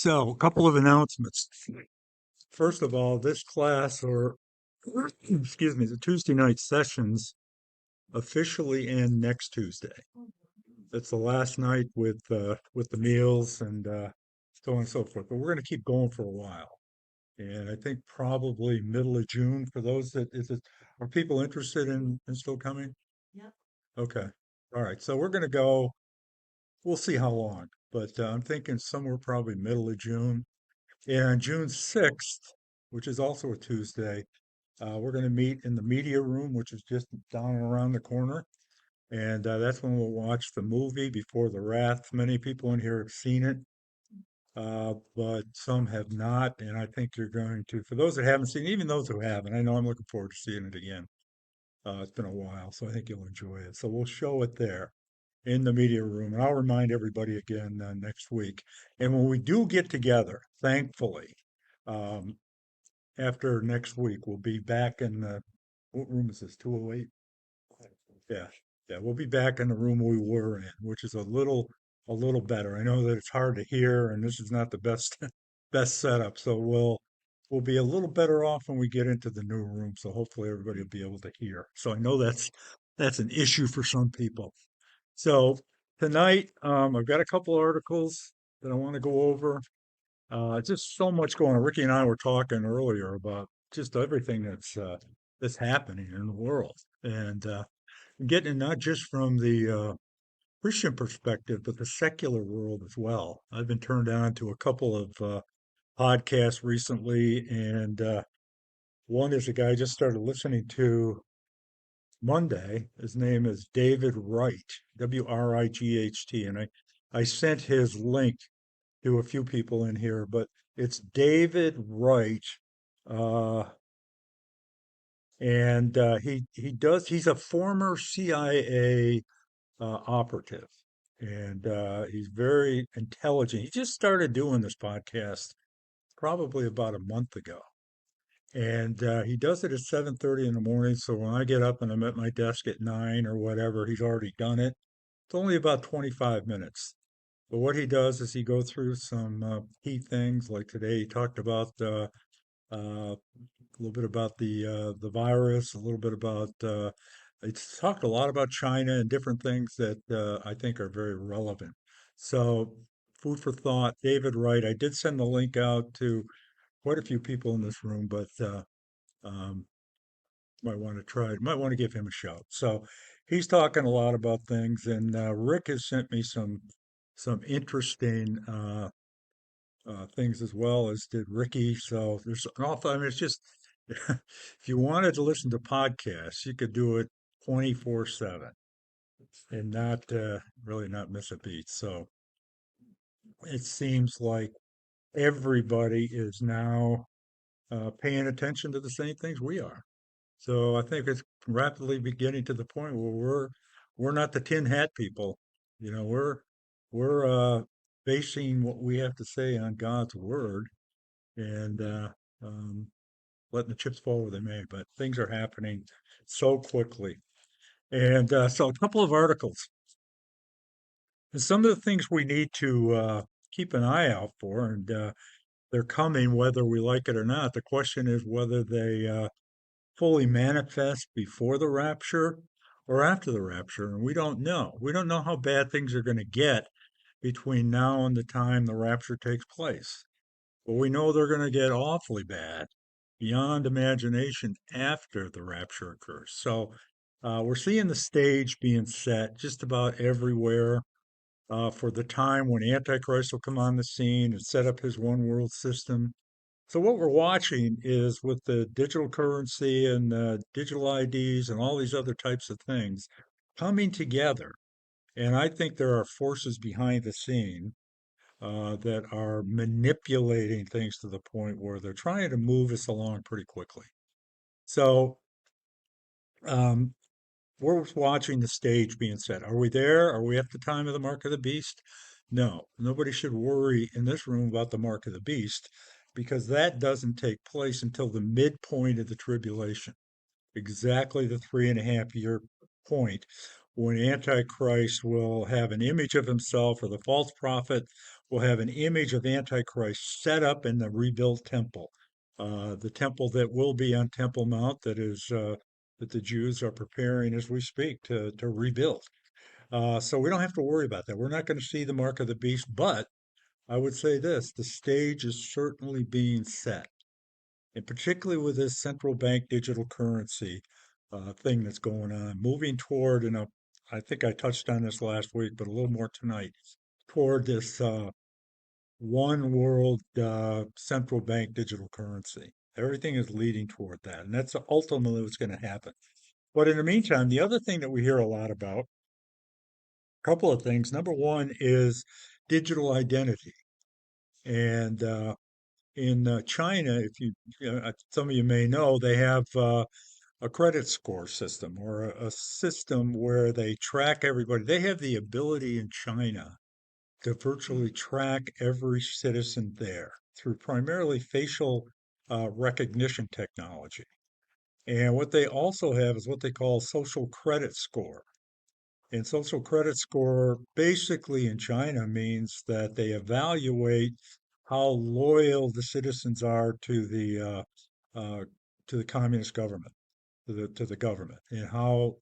So, a couple of announcements. First of all, this class, or excuse me, the Tuesday night sessions officially end next Tuesday. It's the last night with the meals and so on and so forth. But we're going to keep going for a while, and I think probably middle of June for those that is it. Are people interested in still coming? Okay, all right. So we're going to go. We'll see how long, but I'm thinking somewhere probably middle of June. And June 6th, which is also a Tuesday, we're going to meet in the media room, which is just down and around the corner. And that's when we'll watch the movie Before the Wrath. Many people in here have seen it, but some have not. And I think you're going to, for those that haven't seen it, even those who haven't, I know I'm looking forward to seeing it again. It's been a while, so I think you'll enjoy it. So we'll show it there in the media room. And I'll remind everybody again next week. And when we do get together, thankfully, um, after next week, we'll be back in the, what room is this? 208? Yeah. Yeah, we'll be back in the room we were in, which is a little better. I know that it's hard to hear and this is not the best best setup. So we'll be a little better off when we get into the new room. So hopefully everybody will be able to hear. So I know that's an issue for some people. So tonight, I've got a couple articles that I want to go over. Just so much going on. Ricky and I were talking earlier about just everything that's happening in the world, and getting it not just from the Christian perspective, but the secular world as well. I've been turned on to a couple of podcasts recently, and one is a guy I just started listening to Monday. His name is David Wright, Wright, and I sent his link to a few people in here, but it's David Wright, uh, and he's a former CIA operative, and he's very intelligent. He just started doing this podcast probably about a month ago, and he does it at 7:30 in the morning. So when I get up and I'm at my desk at 9 or whatever, he's already done it. It's only about 25 minutes. But what he does is he goes through some key things. Like today, he talked about a little bit about the virus, a little bit about it's talked a lot about China and different things that I think are very relevant. So, food for thought. David Wright. I did send the link out to quite a few people in this room, but um, might want to try. Might want to give him a shout. So, he's talking a lot about things, and Rick has sent me some interesting things as well as did Ricky. So there's an awful, I mean, it's just, if you wanted to listen to podcasts, you could do it 24/7 and not really not miss a beat. So it seems like everybody is now paying attention to the same things we are. So I think it's rapidly getting to the point where we're not the tin hat people. You know, we're basing what we have to say on God's word and um, letting the chips fall where they may. But things are happening so quickly. And so, a couple of articles. And some of the things we need to keep an eye out for, and they're coming whether we like it or not. The question is whether they fully manifest before the rapture or after the rapture. And we don't know. We don't know how bad things are going to get between now and the time the rapture takes place. But we know they're going to get awfully bad beyond imagination after the rapture occurs. So we're seeing the stage being set just about everywhere for the time when Antichrist will come on the scene and set up his one world system. So what we're watching is with the digital currency and digital IDs and all these other types of things coming together. And I think there are forces behind the scene that are manipulating things to the point where they're trying to move us along pretty quickly. So um, we're watching the stage being set. Are we there? Are we at the time of the mark of the beast? No, nobody should worry in this room about the mark of the beast because that doesn't take place until the midpoint of the tribulation, exactly the 3.5 year point when Antichrist will have an image of himself or the false prophet will have an image of Antichrist set up in the rebuilt temple, the temple that will be on Temple Mount, that the Jews are preparing as we speak to rebuild. So we don't have to worry about that. We're not going to see the mark of the beast, but I would say this: the stage is certainly being set, and particularly with this central bank digital currency thing that's going on, moving toward, I think I touched on this last week, but a little more tonight, toward this one world central bank digital currency. Everything is leading toward that, and that's ultimately what's going to happen. But in the meantime, the other thing that we hear a lot about, a couple of things. Number one is digital identity. And in China, if some of you may know, they have a credit score system or a system where they track everybody. They have the ability in China to virtually track every citizen there through primarily facial recognition technology. And what they also have is what they call social credit score. And social credit score basically in China means that they evaluate how loyal the citizens are uh, to the communist government, to the government, and how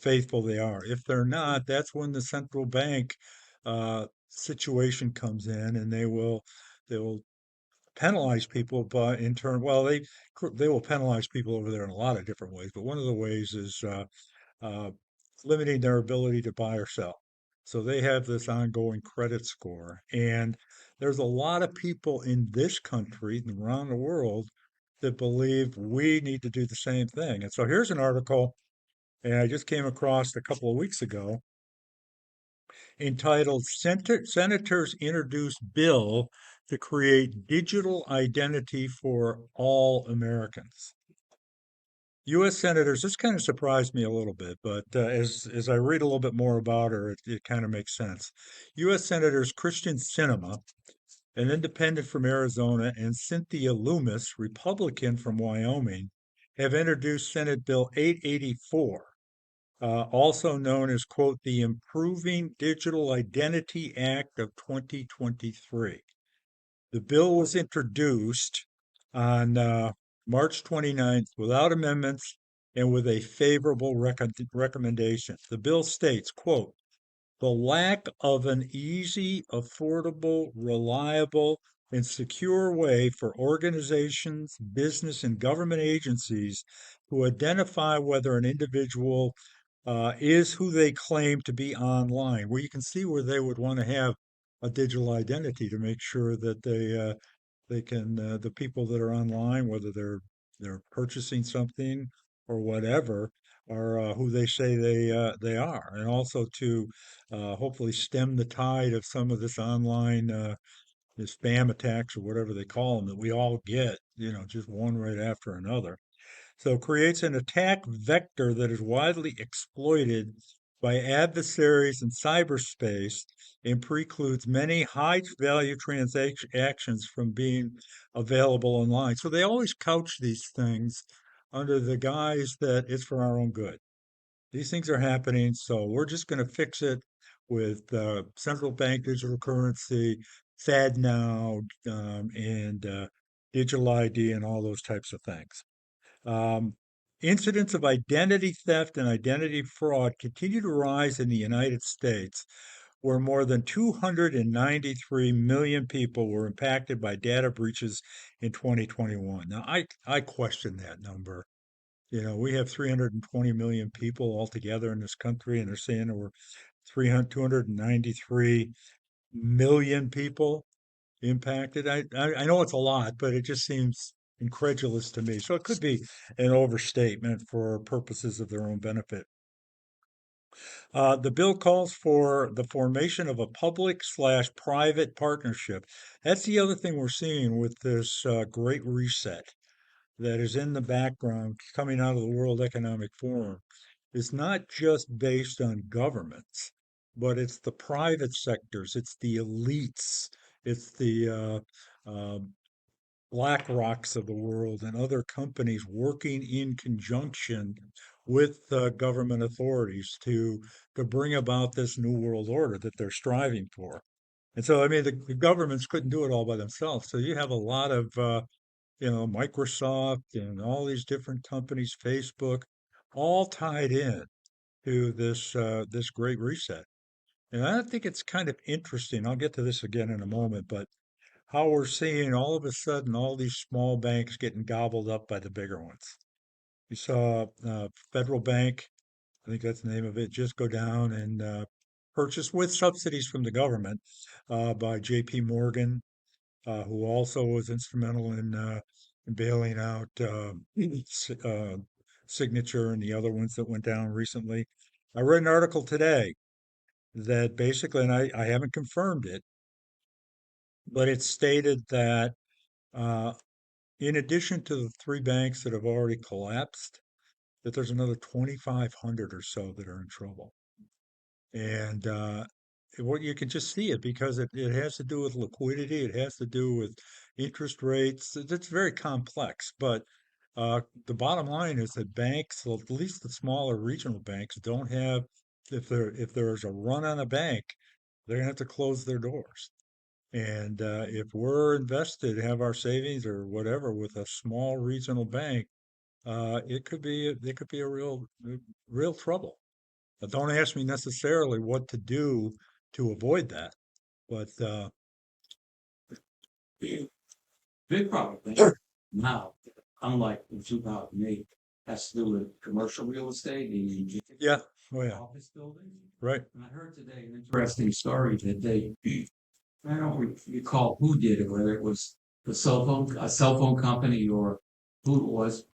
faithful they are. If they're not, that's when the central bank situation comes in, and they will penalize people, but in turn, well, they will penalize people over there in a lot of different ways. But one of the ways is uh, limiting their ability to buy or sell. So they have this ongoing credit score. And there's a lot of people in this country and around the world that believe we need to do the same thing. And so here's an article, and I just came across a couple of weeks ago, entitled Senators Introduce Bill to Create Digital Identity for All Americans. U.S. senators, this kind of surprised me a little bit, but as I read a little bit more about her, it kind of makes sense. U.S. Senators Christian Sinema, an independent from Arizona, and Cynthia Loomis, Republican from Wyoming, have introduced Senate Bill 884, also known as, quote, the Improving Digital Identity Act of 2023. The bill was introduced on March 29th without amendments and with a favorable recommendation. The bill states, quote, the lack of an easy, affordable, reliable, and secure way for organizations, business, and government agencies to identify whether an individual is who they claim to be online. Well, you can see where they would want to have a digital identity to make sure that they can the people that are online, whether they're purchasing something or whatever, are who they say they are, and also to hopefully stem the tide of some of this online the spam attacks or whatever they call them that we all get, just one right after another. So it creates an attack vector that is widely exploited by adversaries in cyberspace and precludes many high value transactions from being available online. So they always couch these things under the guise that it's for our own good. These things are happening, so we're just going to fix it with central bank digital currency, FedNow, and digital ID, and all those types of things. Um, Incidents of identity theft and identity fraud continue to rise in the United States, where more than 293 million people were impacted by data breaches in 2021. Now, I question that number. We have 320 million people altogether in this country, and they're saying there were 293 million people impacted. I know it's a lot, but it just seems incredulous to me. So it could be an overstatement for purposes of their own benefit. The bill calls for the formation of a public/private partnership. That's the other thing we're seeing with this great reset that is in the background coming out of the World Economic Forum. Is not just based on governments, but it's the private sectors, it's the elites, it's the Black Rocks of the world and other companies working in conjunction with government authorities to bring about this new world order that they're striving for. And so, I mean, the governments couldn't do it all by themselves. So you have a lot of, Microsoft and all these different companies, Facebook, all tied in to this great reset. And I think it's kind of interesting. I'll get to this again in a moment, but how we're seeing all of a sudden all these small banks getting gobbled up by the bigger ones. You saw Federal Bank, I think that's the name of it, just go down and purchased with subsidies from the government by J.P. Morgan, who also was instrumental in bailing out Signature and the other ones that went down recently. I read an article today that basically, and I haven't confirmed it, but it stated that uh, in addition to the three banks that have already collapsed, that there's another 2,500 or so that are in trouble. And what you can just see it because it has to do with liquidity, it has to do with interest rates. It's very complex, but the bottom line is that banks, well, at least the smaller regional banks, don't have if there's a run on a bank, they're gonna have to close their doors. And if we're invested, have our savings or whatever with a small regional bank, it could be a real trouble. Don't ask me necessarily what to do to avoid that, but Big problem now, unlike in 2008, has to do with commercial real estate, the yeah, oh yeah, office buildings. right, And I heard today an interesting story that I don't recall who did it, whether it was a cell phone company or who it was,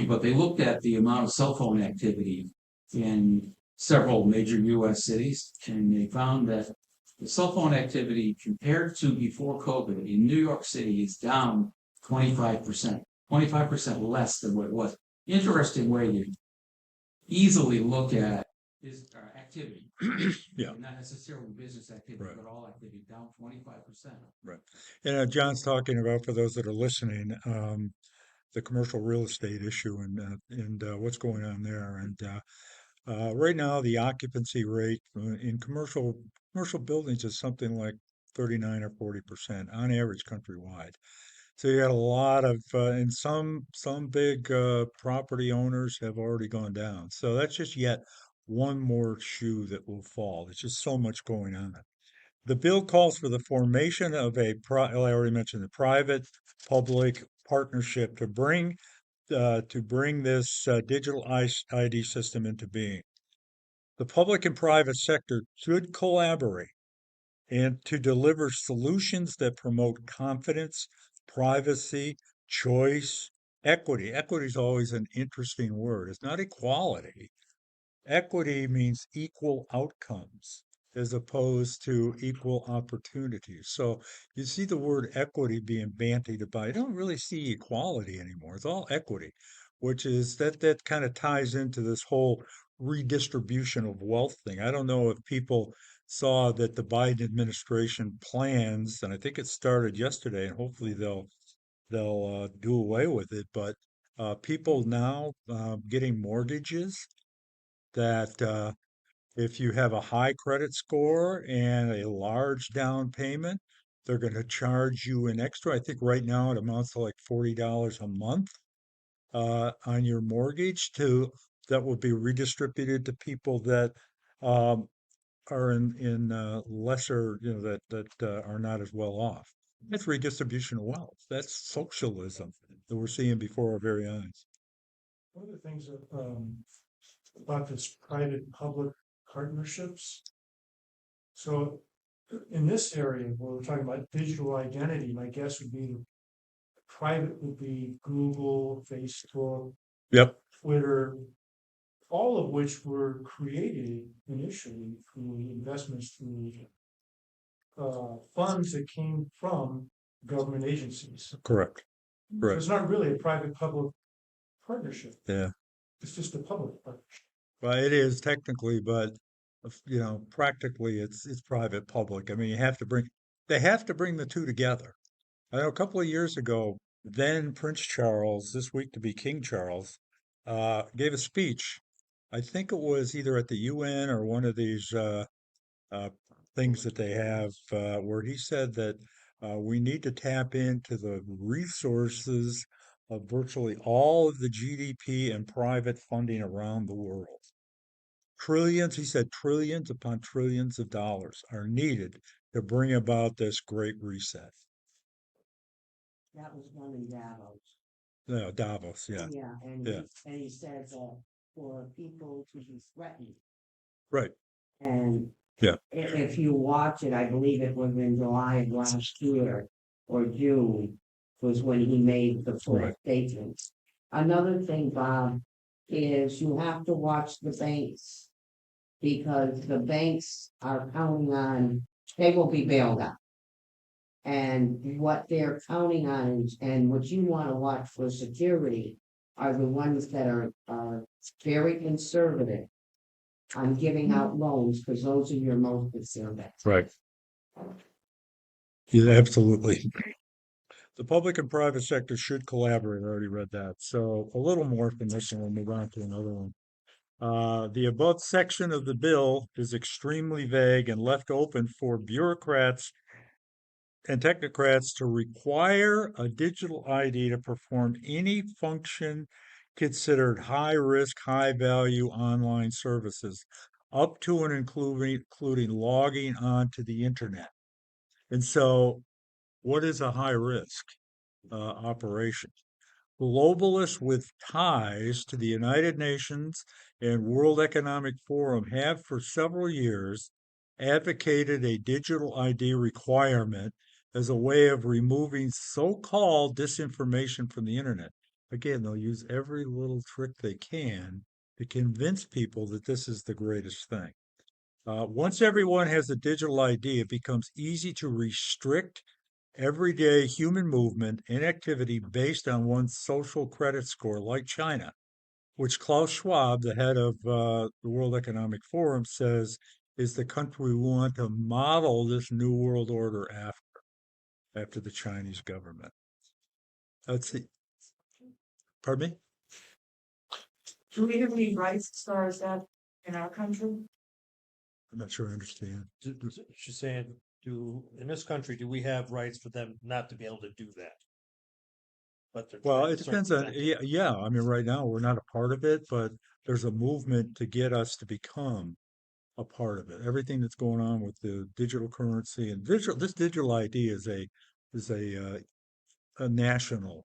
but they looked at the amount of cell phone activity in several major US cities, and they found that the cell phone activity compared to before COVID in New York City is down 25%, 25% less than what it was. Interesting way to easily look at is activity, yeah, not necessarily business activity, right, but all activity down 25%. right. And John's talking about, for those that are listening, the commercial real estate issue and what's going on there. And right now, the occupancy rate in commercial buildings is something like 39 or 40% on average countrywide. So you got a lot of, and some big property owners have already gone down. So that's just yet one more shoe that will fall. There's just so much going on. The bill calls for the formation of I already mentioned the private public partnership to bring this digital ID system into being. The public and private sector should collaborate and to deliver solutions that promote confidence, privacy, choice, equity. Equity is always an interesting word. It's not equality. Equity means equal outcomes as opposed to equal opportunities. So you see the word equity being bandied about. You don't really see equality anymore. It's all equity, which is that kind of ties into this whole redistribution of wealth thing. I don't know if people saw that the Biden administration plans, and I think it started yesterday, and hopefully they'll do away with it, but people now getting mortgages that if you have a high credit score and a large down payment, they're going to charge you an extra. I think right now it amounts to like $40 a month on your mortgage to that will be redistributed to people that um, are in lesser, that are not as well off. That's redistribution of wealth. That's socialism that we're seeing before our very eyes. One of the things about this private-public partnerships. So in this area, where we're talking about digital identity, my guess would be private would be Google, Facebook, Yep, Twitter, all of which were created initially through investments through funds that came from government agencies. correct. So Right. it's not really a private-public partnership. Yeah. It's just a public partnership. Well, it is technically, but practically it's private public. I mean, they have to bring the two together. I know a couple of years ago, then Prince Charles, this week to be King Charles, gave a speech. I think it was either at the UN or one of these things that they have, where he said that we need to tap into the resources of virtually all of the GDP and private funding around the world. Trillions, he said, trillions upon trillions of dollars are needed to bring about this great reset. That was one in Davos. No, Davos, yeah, Yeah, yeah, and he said that for people to be threatened. right, And yeah, if you watch it, I believe it was in July of last year or June was when he made the full right, statement. Another thing, Bob, is you have to watch the banks because the banks are counting on, they will be bailed out. And what they're counting on and what you want to watch for security are the ones that are very conservative on giving out loans because those are your most conservative. right. Yeah, absolutely. The public and private sector should collaborate. I already read that. So a little more from this, and we'll move on to another one. The above section of the bill is extremely vague and left open for bureaucrats and technocrats to require a digital ID to perform any function considered high risk, high value online services, up to and including logging onto the internet. And so, what is a high risk operation? Globalists with ties to the United Nations and World Economic Forum have for several years advocated a digital ID requirement as a way of removing so-called disinformation from the internet. Again, they'll use every little trick they can to convince people that this is the greatest thing. Once everyone has a digital ID, it becomes easy to restrict everyday human movement and activity based on one's social credit score, like China, which Klaus Schwab, the head of the World Economic Forum, says is the country we want to model this new world order after the Chinese government. That's the, pardon me? Do we have any rights as far as that in our country? I'm not sure I understand. She's saying, in this country, do we have rights for them not to be able to do that? But they're Well, trying it to depends on, circumvent it. yeah, I mean, right now we're not a part of it, but there's a movement to get us to become a part of it. Everything that's going on with the digital currency and this digital ID is a national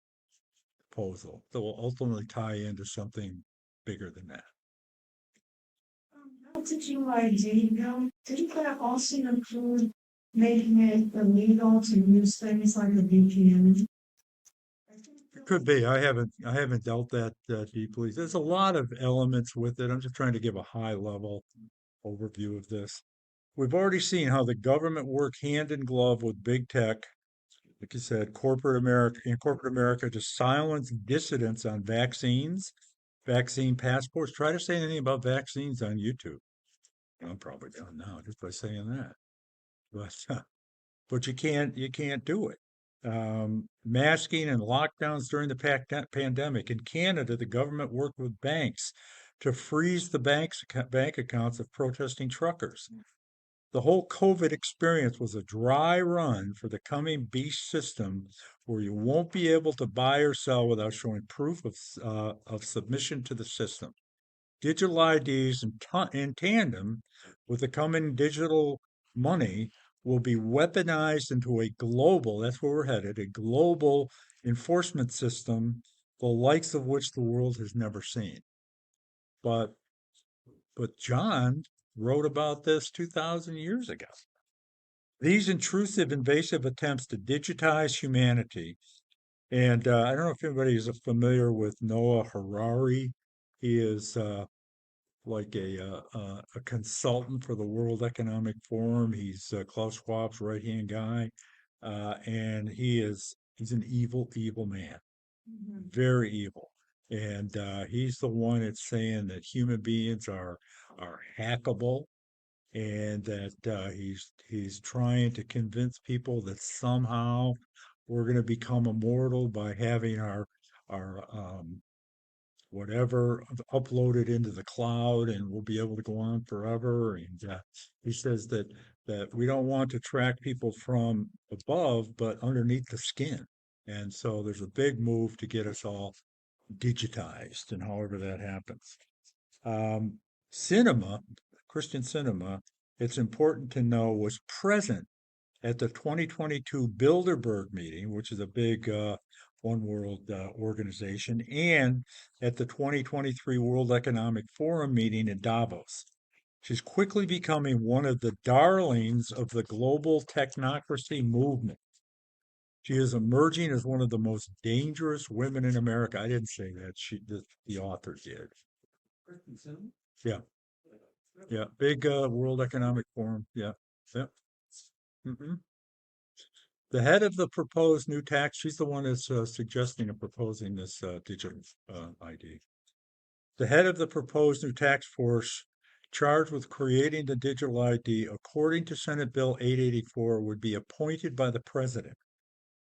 proposal that will ultimately tie into something bigger than that. How did you ID go? Didn't that also include making it illegal to use things like a VPN? It could be. I haven't dealt that deeply. There's a lot of elements with it. I'm just trying to give a high level overview of this. We've already seen how the government work hand in glove with big tech, like you said, corporate America to silence dissidents on vaccines, vaccine passports. Try to say anything about vaccines on YouTube. I'm probably done now just by saying that. But but you can't do it. Masking and lockdowns during the pandemic. In Canada, the government worked with banks to freeze the bank accounts of protesting truckers. The whole COVID experience was a dry run for the coming beast system where you won't be able to buy or sell without showing proof of submission to the system. Digital IDs in tandem with the coming digital money will be weaponized into a global, that's where we're headed, a global enforcement system, the likes of which the world has never seen. But John wrote about this 2,000 years ago. These intrusive, invasive attempts to digitize humanity, and I don't know if anybody is familiar with Noah Harari. He is like a consultant for the World Economic Forum. He's Klaus Schwab's right hand guy, and he's an evil man, very evil. And he's the one that's saying that human beings are hackable, and that he's trying to convince people that somehow we're going to become immortal by having our whatever uploaded into the cloud and will be able to go on forever. And he says that we don't want to track people from above, but underneath the skin. And so there's a big move to get us all digitized, and however that happens. Um, Cinema, Christian cinema, it's important to know, was present at the 2022 Bilderberg meeting, which is a big one world organization, and at the 2023 World Economic Forum meeting in Davos. She's quickly becoming one of the darlings of the global technocracy movement. She is emerging as one of the most dangerous women in America. I didn't say that. The author did. Yeah, yeah. Big World Economic Forum. Yeah, yeah. hmm The head of the proposed new tax, she's the one that's suggesting and proposing this digital ID. The head of the proposed new tax force charged with creating the digital ID, according to Senate Bill 884, would be appointed by the president.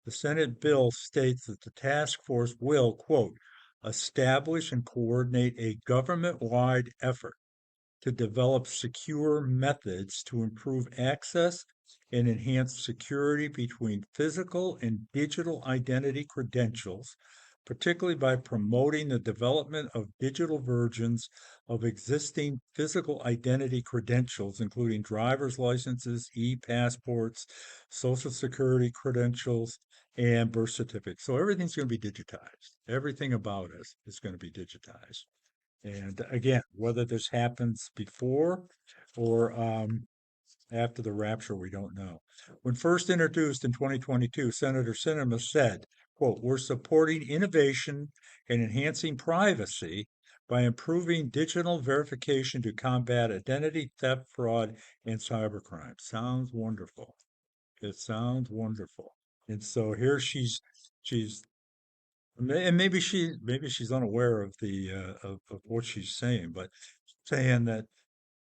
The Senate bill states that the task force will, quote, establish and coordinate a government-wide effort to develop secure methods to improve access and enhance security between physical and digital identity credentials, particularly by promoting the development of digital versions of existing physical identity credentials, including driver's licenses, e-passports, social security credentials, and birth certificates. So everything's going to be digitized. Everything about us is going to be digitized. And again, whether this happens before or after the rapture, we don't know. When first introduced in 2022, Senator Sinema said, quote, we're supporting innovation and enhancing privacy by improving digital verification to combat identity theft, fraud, and cybercrime. Sounds wonderful. It sounds wonderful. And so here she's and maybe she's unaware of the of what she's saying, but saying that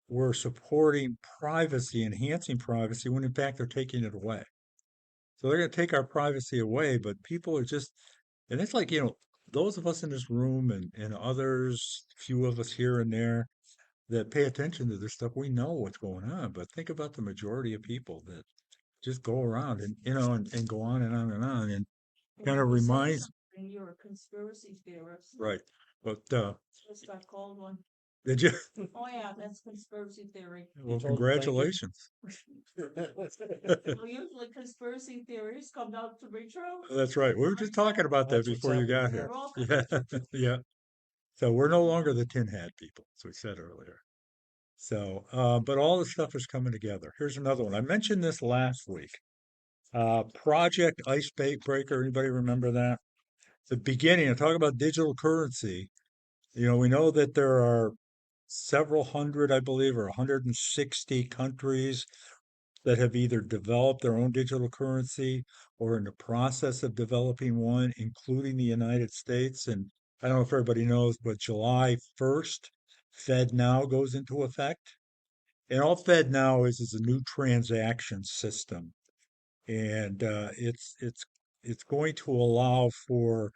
we're supporting privacy, enhancing privacy, when in fact they're taking it away. So they're going to take our privacy away, but people are just, and it's like, those of us in this room and others, few of us here and there that pay attention to this stuff, we know what's going on. But think about the majority of people that just go around and go on and on and on. And kind of reminds, And you're a conspiracy theorist. right. But Just got called one. did you? Oh, yeah, that's conspiracy theory. Well, told them thank you? congratulations. Well, usually conspiracy theories come out to be true. That's right. We were just talking about that That's what's before you got They're here. all Yeah, yeah. So we're no longer the tin hat people, as we said earlier. So, but all this stuff is coming together. Here's another one. I mentioned this last week. Project Icebreaker. Anybody remember that? The beginning. I talk about digital currency. We know that there are several hundred, I believe, or 160 countries that have either developed their own digital currency or in the process of developing one, including the United States. And I don't know if everybody knows, but July 1st, FedNow goes into effect. And all FedNow is a new transaction system, and it's going to allow for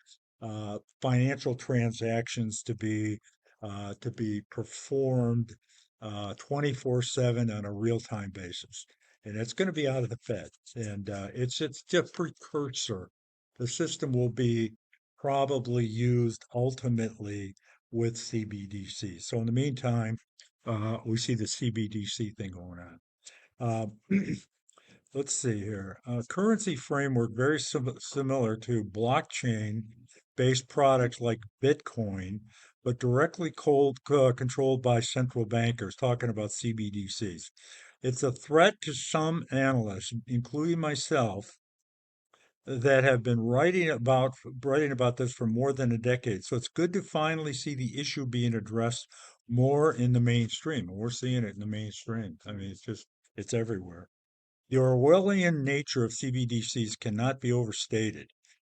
financial transactions to be performed 24/7 on a real-time basis, and it's going to be out of the Fed, and it's just precursor. The system will be probably used ultimately with CBDC. So in the meantime, we see the CBDC thing going on. Let's see here. Currency framework very similar to blockchain-based products like Bitcoin, but directly controlled by central bankers, talking about CBDCs. It's a threat to some analysts, including myself, that have been writing about this for more than a decade. So it's good to finally see the issue being addressed more in the mainstream. And we're seeing it in the mainstream. I mean, it's everywhere. The Orwellian nature of CBDCs cannot be overstated.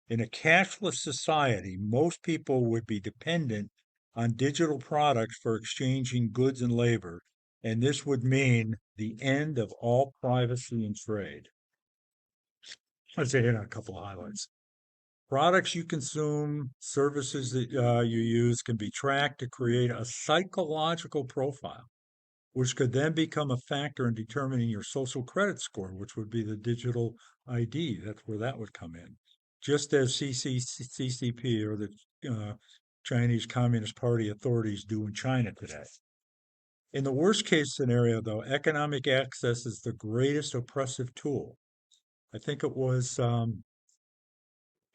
In a cashless society, most people would be dependent on digital products for exchanging goods and labor, and this would mean the end of all privacy and trade. Let's say here are a couple of highlights. Products you consume, services that you use can be tracked to create a psychological profile, which could then become a factor in determining your social credit score, which would be the digital ID. That's where that would come in. Just as CCP or the Chinese Communist Party authorities do in China today. In the worst case scenario, though, economic access is the greatest oppressive tool. I think it was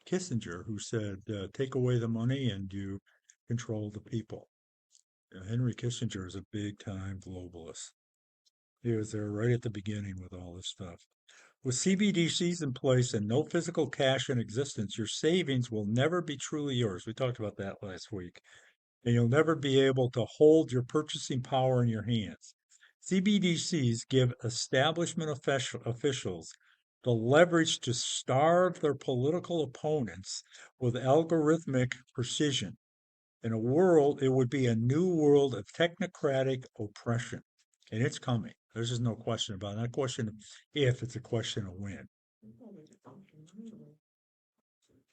Kissinger who said, take away the money and you control the people. Henry Kissinger is a big time globalist. He was there right at the beginning with all this stuff. With CBDCs in place and no physical cash in existence, your savings will never be truly yours. We talked about that last week. And you'll never be able to hold your purchasing power in your hands. CBDCs give establishment officials the leverage to starve their political opponents with algorithmic precision. In a world, it would be a new world of technocratic oppression. And it's coming. There's just no question about it. Not a question of if, it's a question of when.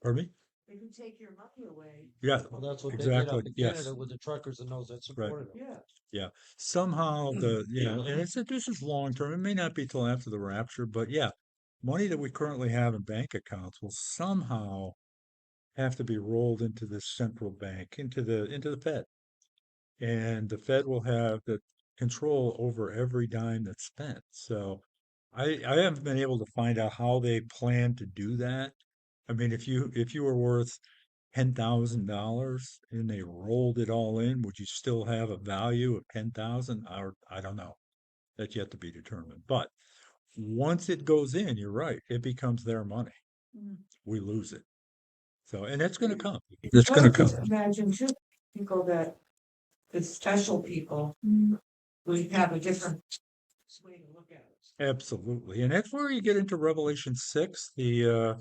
Pardon me? They can take your money away. Yeah, Well, that's what they exactly. did up in Yes. Canada with the truckers and those that supported them. Yeah. Somehow and this is long term. It may not be till after the rapture, but yeah, money that we currently have in bank accounts will somehow have to be rolled into the central bank, into the Fed. And the Fed will have the control over every dime that's spent. So I haven't been able to find out how they plan to do that. I mean, if you were worth $10,000 and they rolled it all in, would you still have a value of 10,000? Or I don't know. That's yet to be determined. But once it goes in, you're right, it becomes their money. We lose it. So, and that's going to come. It's going to come. Imagine too, people that, the special people, we have a different way to look at it. Absolutely. And that's where you get into Revelation 6, the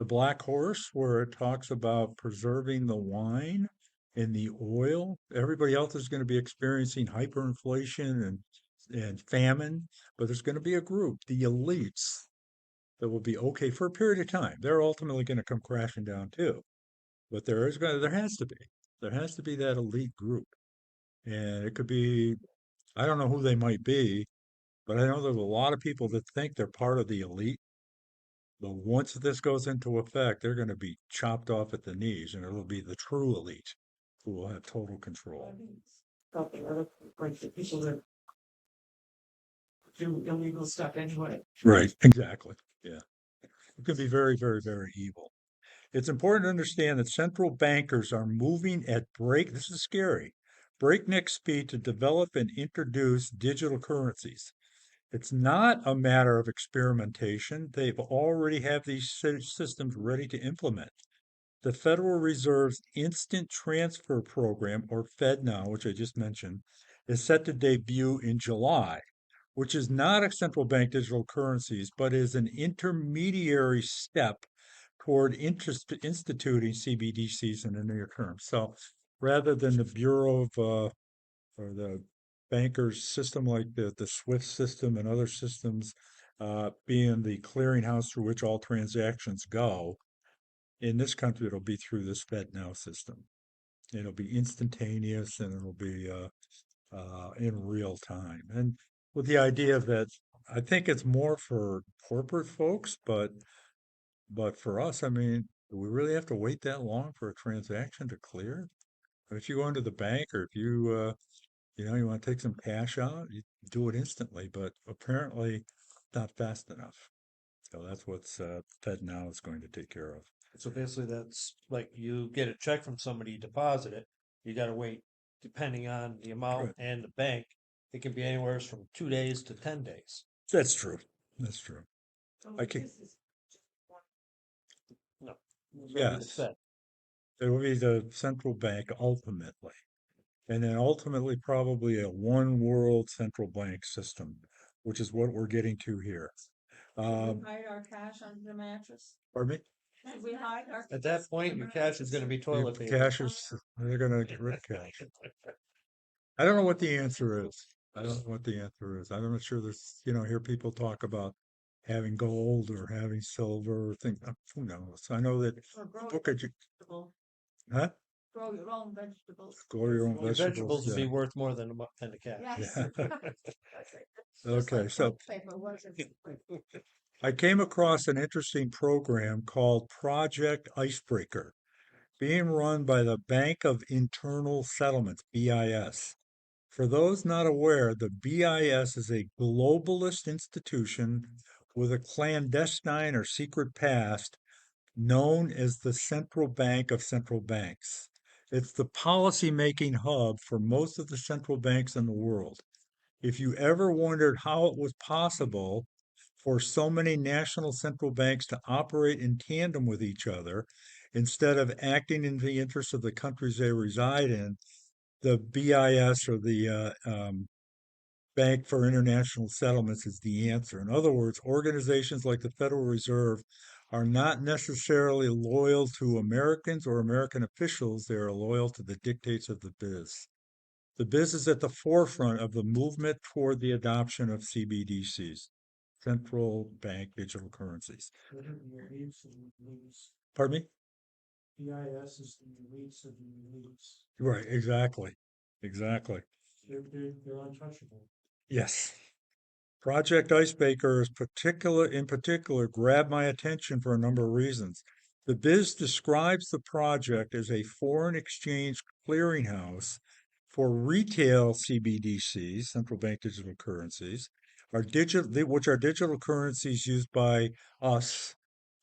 black horse, where it talks about preserving the wine and the oil. Everybody else is going to be experiencing hyperinflation and famine, but there's going to be a group, the elites, that will be okay for a period of time. They're ultimately going to come crashing down too. But there has to be that elite group. And it could be, I don't know who they might be, but I know there's a lot of people that think they're part of the elite. But once this goes into effect, they're going to be chopped off at the knees, and it'll be the true elite who will have total control. Like the people that do illegal stuff anyway. Right, exactly. Yeah. It could be very, very, very evil. It's important to understand that central bankers are moving at this is scary, breakneck speed to develop and introduce digital currencies. It's not a matter of experimentation. They've already have these systems ready to implement. The Federal Reserve's Instant Transfer Program, or FedNow, which I just mentioned, is set to debut in July, which is not a central bank digital currencies, but is an intermediary step toward instituting CBDCs in the near term. So rather than the Bureau of or the bankers system like the SWIFT system and other systems being the clearinghouse through which all transactions go, in this country it'll be through this FedNow system. It'll be instantaneous and it'll be in real time. And with the idea that I think it's more for corporate folks, but for us, I mean, do we really have to wait that long for a transaction to clear? If you go into the bank or if you want to take some cash out, you do it instantly, but apparently not fast enough. So that's what's Fed now is going to take care of. So basically, that's like you get a check from somebody, you deposit it. You got to wait, depending on the amount Right. and the bank. It can be anywhere from 2 days to 10 days. That's true. That's true. I can, No, it's gonna be the yes, Fed. it will be the central bank ultimately. And then ultimately probably a one world central bank system, which is what we're getting to here. Hide our cash under the mattress? Pardon me? Should we hide our? At that point, your cash is going to be toilet paper. They're going to get rid of cash. I don't know what the answer is. I don't know what the answer is. I'm not sure there's, hear people talk about having gold or having silver or things. Who knows? I know that Or grow book your edu- vegetable, huh? grow your own vegetables. Grow your own Your vegetables. vegetables would be worth more than than the cash. Yes. Yeah. That's right. Just Okay, like so toilet paper wasn't. I came across an interesting program called Project Icebreaker, being run by the Bank of Internal Settlements, BIS. For those not aware, the BIS is a globalist institution with a clandestine or secret past known as the central bank of central banks. It's the policy-making hub for most of the central banks in the world. If you ever wondered how it was possible for so many national central banks to operate in tandem with each other instead of acting in the interests of the countries they reside in, the BIS or the Bank for International Settlements is the answer. In other words, organizations like the Federal Reserve are not necessarily loyal to Americans or American officials. They are loyal to the dictates of the biz. The biz is at the forefront of the movement toward the adoption of CBDCs, central bank digital currencies. They're the elites and the elites. Pardon me? BIS is the elites of the elites. Right, exactly. Exactly. They're untouchable. Yes. Project Icebreaker in particular grabbed my attention for a number of reasons. The biz describes the project as a foreign exchange clearinghouse for retail CBDCs, central bank digital currencies, which are digital currencies used by us,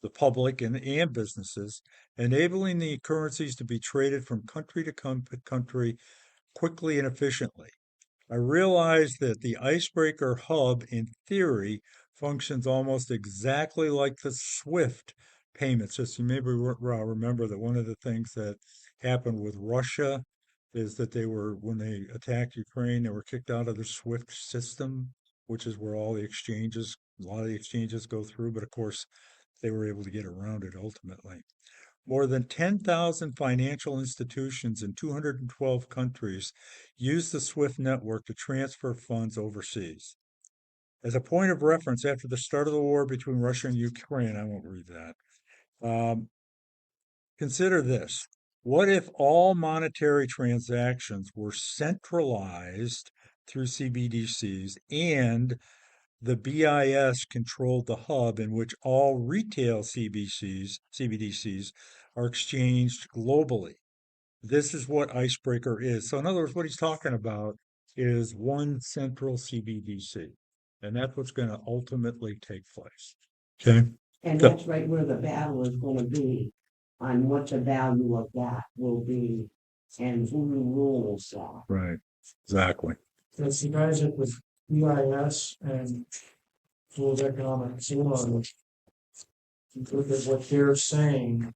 the public and businesses, enabling the currencies to be traded from country to country quickly and efficiently. I realized that the Icebreaker hub, in theory, functions almost exactly like the SWIFT payment system. You maybe remember that one of the things that happened with Russia is that when they attacked Ukraine, they were kicked out of the SWIFT system, which is where a lot of the exchanges go through. But of course, they were able to get around it ultimately. More than 10,000 financial institutions in 212 countries use the SWIFT network to transfer funds overseas. As a point of reference, after the start of the war between Russia and Ukraine, I won't read that. Consider this. What if all monetary transactions were centralized through CBDCs and the BIS controlled the hub in which all retail CBDCs are exchanged globally? This is what Icebreaker is. So, in other words, what he's talking about is one central CBDC, and that's what's going to ultimately take place. Okay. And that's right where the battle is gonna be, on what the value of that will be and who rules that. Right. Exactly. It's the guys at the BIS and World Economic Forum. Look at what they're saying.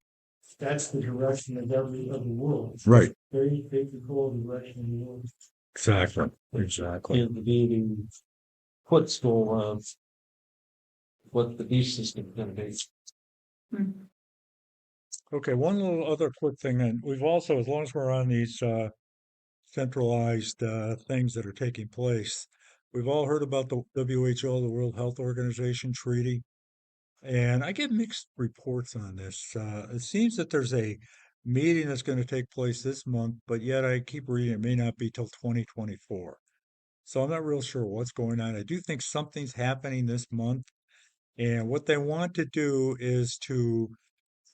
That's the direction of the world. Right. They control the direction of the world. Exactly. Exactly. In the footstool of what the beast system is going to be. Okay. One little other quick thing, and we've also, as long as we're on these centralized things that are taking place, we've all heard about the WHO, the World Health Organization treaty. And I get mixed reports on this. It seems that there's a meeting that's going to take place this month, but yet I keep reading it may not be till 2024. So I'm not real sure what's going on. I do think something's happening this month. And what they want to do is to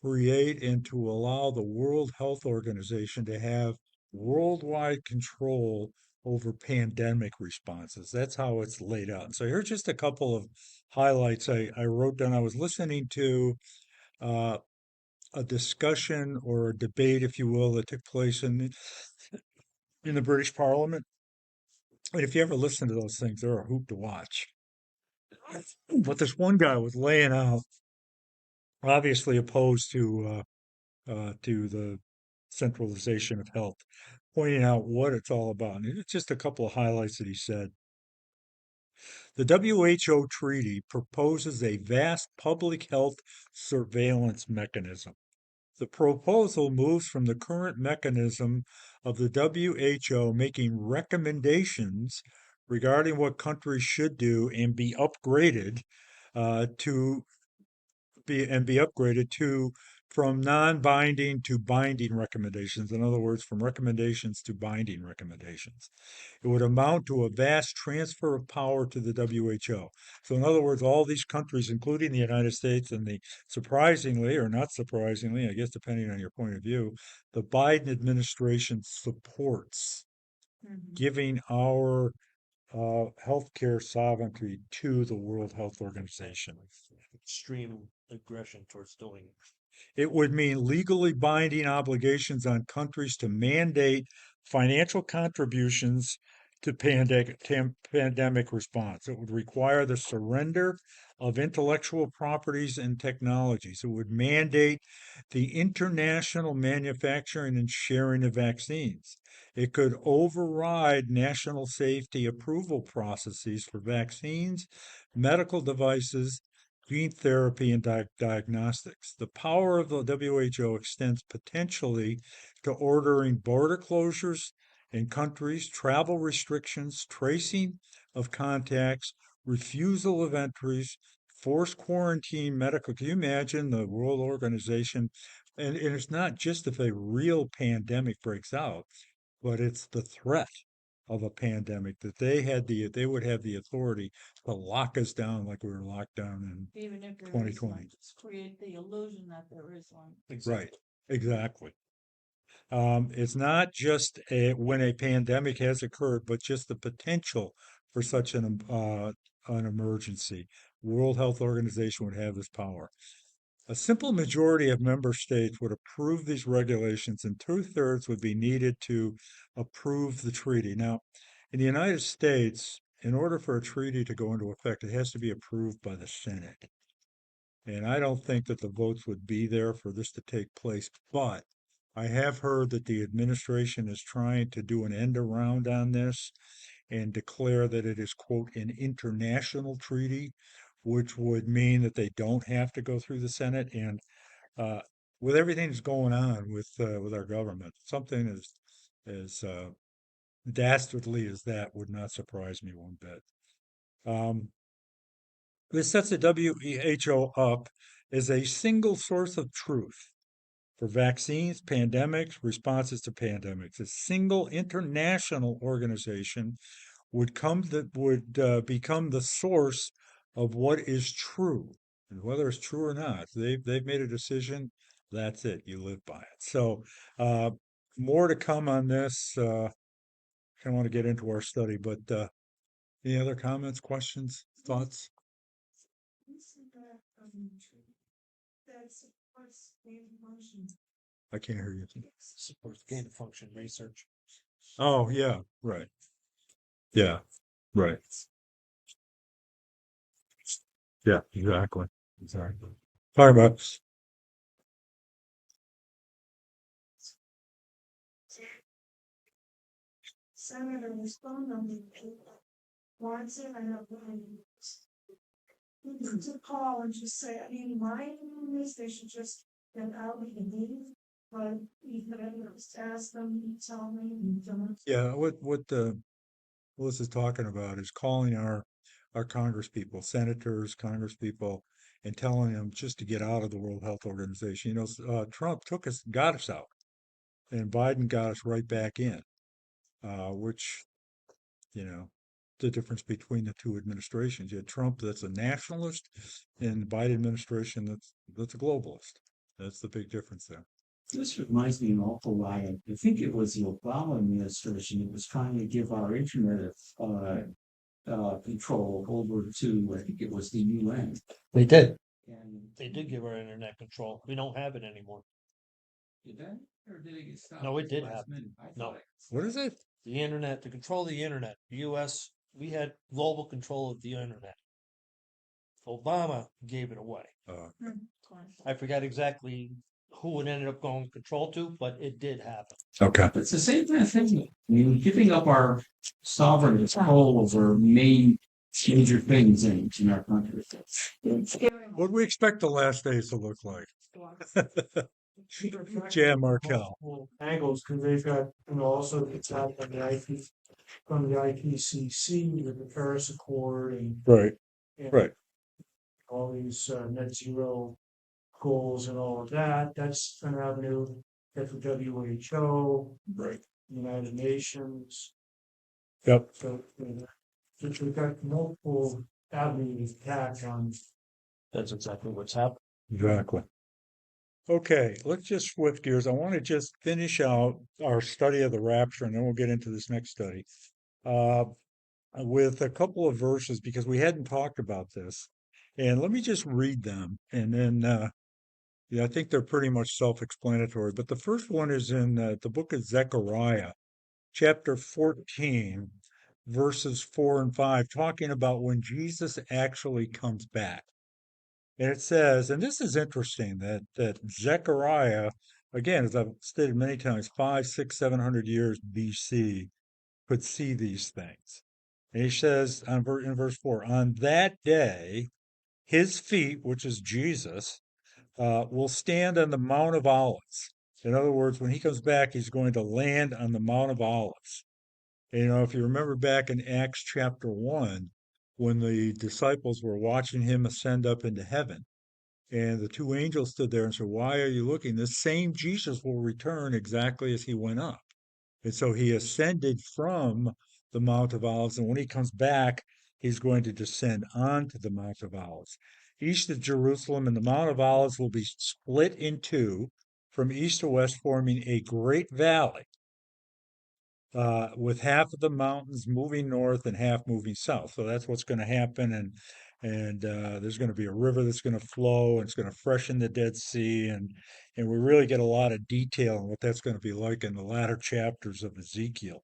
create and to allow the World Health Organization to have worldwide control over pandemic responses. That's how it's laid out. So here's just a couple of highlights I wrote down. I was listening to uh, a discussion or a debate, if you will, that took place in the British Parliament. And if you ever listen to those things, they're a hoot to watch. But this one guy was laying out, obviously opposed to the centralization of health, pointing out what it's all about. And it's just a couple of highlights that he said. The WHO treaty proposes a vast public health surveillance mechanism. The proposal moves from the current mechanism of the WHO making recommendations regarding what countries should do and be upgraded to be upgraded to from non-binding to binding recommendations. In other words, from recommendations to binding recommendations. It would amount to a vast transfer of power to the WHO. So, in other words, all these countries, including the United States and the surprisingly or not surprisingly, I guess depending on your point of view, the Biden administration supports giving our healthcare sovereignty to the World Health Organization. Extreme aggression towards doing it. It would mean legally binding obligations on countries to mandate financial contributions to pandemic response. It would require the surrender of intellectual properties and technologies. It would mandate the international manufacturing and sharing of vaccines. It could override national safety approval processes for vaccines, medical devices, gene therapy, and diagnostics. The power of the WHO extends potentially to ordering border closures in countries, travel restrictions, tracing of contacts, refusal of entries, forced quarantine, medical. Can you imagine the World Organization? And it's not just if a real pandemic breaks out, but it's the threat of a pandemic that they would have the authority to lock us down like we were locked down in Even if there is 2020. one, just create the illusion that there is one. Right, exactly. It's not just when a pandemic has occurred, but just the potential for such an emergency. World Health Organization would have this power. A simple majority of member states would approve these regulations, and 2/3 would be needed to approve the treaty. Now, in the United States, in order for a treaty to go into effect, it has to be approved by the Senate. And I don't think that the votes would be there for this to take place, but I have heard that the administration is trying to do an end around on this and declare that it is, quote, an international treaty, which would mean that they don't have to go through the Senate. And with everything that's going on with our government, something as dastardly as that would not surprise me one bit. This sets the WHO up as a single source of truth for vaccines, pandemics, responses to pandemics. A single international organization would become the source of what is true, and whether it's true or not, they've made a decision. That's it. You live by it. So more to come on this. I don't want to get into our study, but any other comments, questions, thoughts? That supports the emotion. I can't hear you. Supports gain of function research. Oh, yeah, right. Yeah, right. Yeah, exactly. Exactly. Sorry about Senator respond on the once in I have to call and just say, I mean, my is they should just get out of the meeting, but you could just ask them, tell me, and don't. yeah, what Melissa is talking about is calling our Congress people, senators, Congress people, and telling them just to get out of the World Health Organization. You know, Trump got us out, and Biden got us right back in, which, you know, the difference between the two administrations. You had Trump that's a nationalist, and the Biden administration that's a globalist. That's the big difference there. This reminds me an awful lot of, I think it was the Obama administration that was trying to give our internet control over to, I think it was the UN. They did. And They did give our internet control. We don't have it anymore. did that, or did it get stopped? No, it at the did last happen. minute? I No. thought it What is it? The internet, to control the internet, the US, we had global control of the internet. Obama gave it away. I forgot exactly who it ended up going control to, but it did happen. Okay. But it's the same kind of thing. I mean, giving up our sovereign control over major things in our country. What do we expect the last days to look like? Jan Markell. Multiple angles, because they've got, you know, also the attack on the IP, from the IPCC, with the Paris Accord, and Right, and right. all these net zero goals and all of that. That's an avenue that the WHO, Right. United Nations. Yep. So we've got multiple avenues of attack on. That's exactly what's happening. Exactly. Okay, let's just switch gears. I want to just finish out our study of the rapture, and then we'll get into this next study uh, with a couple of verses because we hadn't talked about this. And let me just read them, and then yeah, I think they're pretty much self-explanatory. But the first one is in the book of Zechariah, chapter 14, verses 4 and 5, talking about when Jesus actually comes back. And it says, and this is interesting that Zechariah, again, as I've stated many times, 5, 6, 700 years BC, could see these things. And he says in verse 4, on that day, his feet, which is Jesus, will stand on the Mount of Olives. In other words, when he comes back, he's going to land on the Mount of Olives. And, if you remember back in Acts chapter 1, when the disciples were watching him ascend up into heaven, and the two angels stood there and said, why are you looking? This same Jesus will return exactly as he went up. And so he ascended from the Mount of Olives. And when he comes back, he's going to descend onto the Mount of Olives. East of Jerusalem, and the Mount of Olives will be split in two from east to west, forming a great valley. With half of the mountains moving north and half moving south. So that's what's going to happen. And there's going to be a river that's going to flow, and it's going to freshen the Dead Sea. And we really get a lot of detail on what that's going to be like in the latter chapters of Ezekiel.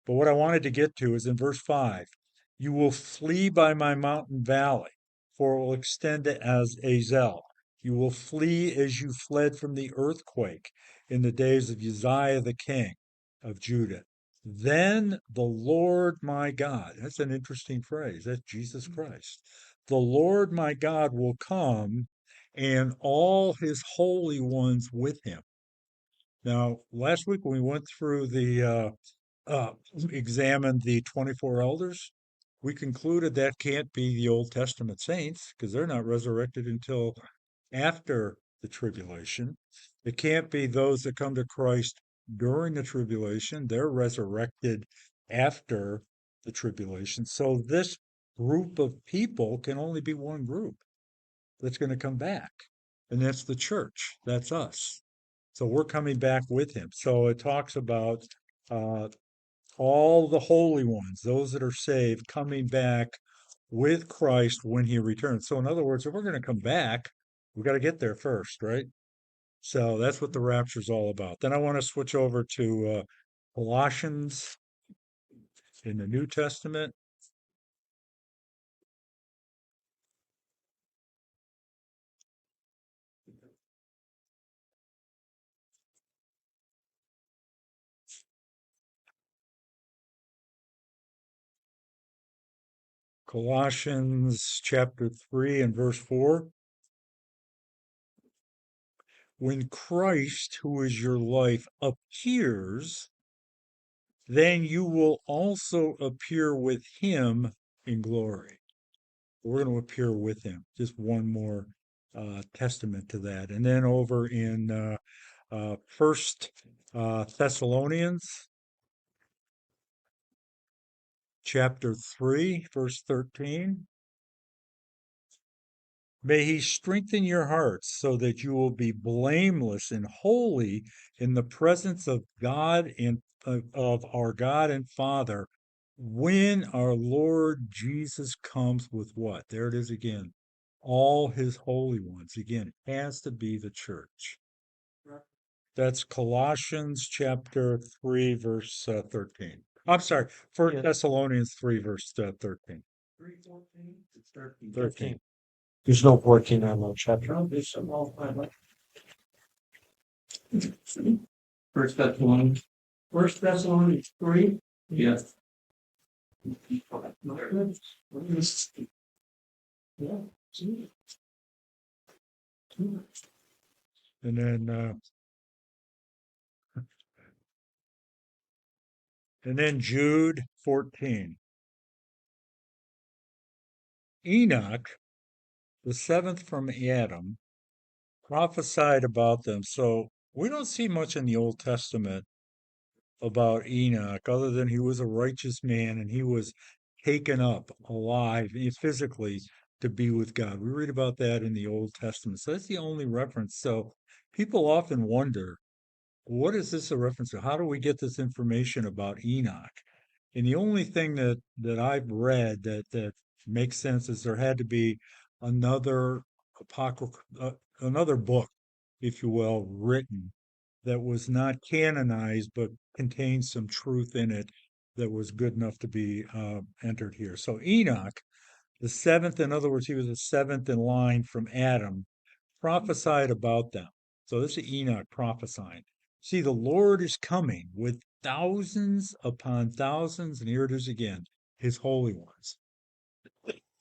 But what I wanted to get to is in verse 5, you will flee by my mountain valley, for it will extend as Azel. You will flee as you fled from the earthquake in the days of Uzziah the king of Judah. Then the Lord my God, that's an interesting phrase, that's Jesus Christ. The Lord my God will come, and all his holy ones with him. Now, last week when we went through examined the 24 elders, we concluded that can't be the Old Testament saints because they're not resurrected until after the tribulation. It can't be those that come to Christ during the tribulation. They're resurrected after the tribulation. So this group of people can only be one group that's going to come back, and that's the church. That's us. So we're coming back with him. So it talks about uh, all the holy ones, those that are saved, coming back with Christ when he returns. So, in other words, if we're going to come back, we got to get there first, right? So that's what the rapture is all about. Then I want to switch over to Colossians in the New Testament. Colossians chapter 3 and verse 4. When Christ, who is your life, appears, then you will also appear with him in glory. We're going to appear with him. Just one more testament to that. And then over in First Thessalonians chapter 3, verse 13. May he strengthen your hearts so that you will be blameless and holy in the presence of God and of our God and Father when our Lord Jesus comes with what? There it is again. All his holy ones. Again, it has to be the church. That's Colossians chapter 3, verse 13. I'm sorry, First Yeah. Thessalonians 3, verse 13. 3:14? It's 13. 13. There's no 14 on that chapter. There's some all time. First Thessalonians. First Thessalonians 3? Yes. Yeah. And then Jude 14. Enoch, the seventh from Adam, prophesied about them. So we don't see much in the Old Testament about Enoch other than he was a righteous man and he was taken up alive physically to be with God. We read about that in the Old Testament. So that's the only reference. So people often wonder, what is this a reference to? How do we get this information about Enoch? And the only thing that I've read that makes sense is there had to be another another book, if you will, written that was not canonized but contained some truth in it that was good enough to be entered here. So Enoch, the seventh, in other words, he was the seventh in line from Adam, prophesied about them. So this is Enoch prophesying. See, the Lord is coming with thousands upon thousands, and here it is again, his holy ones.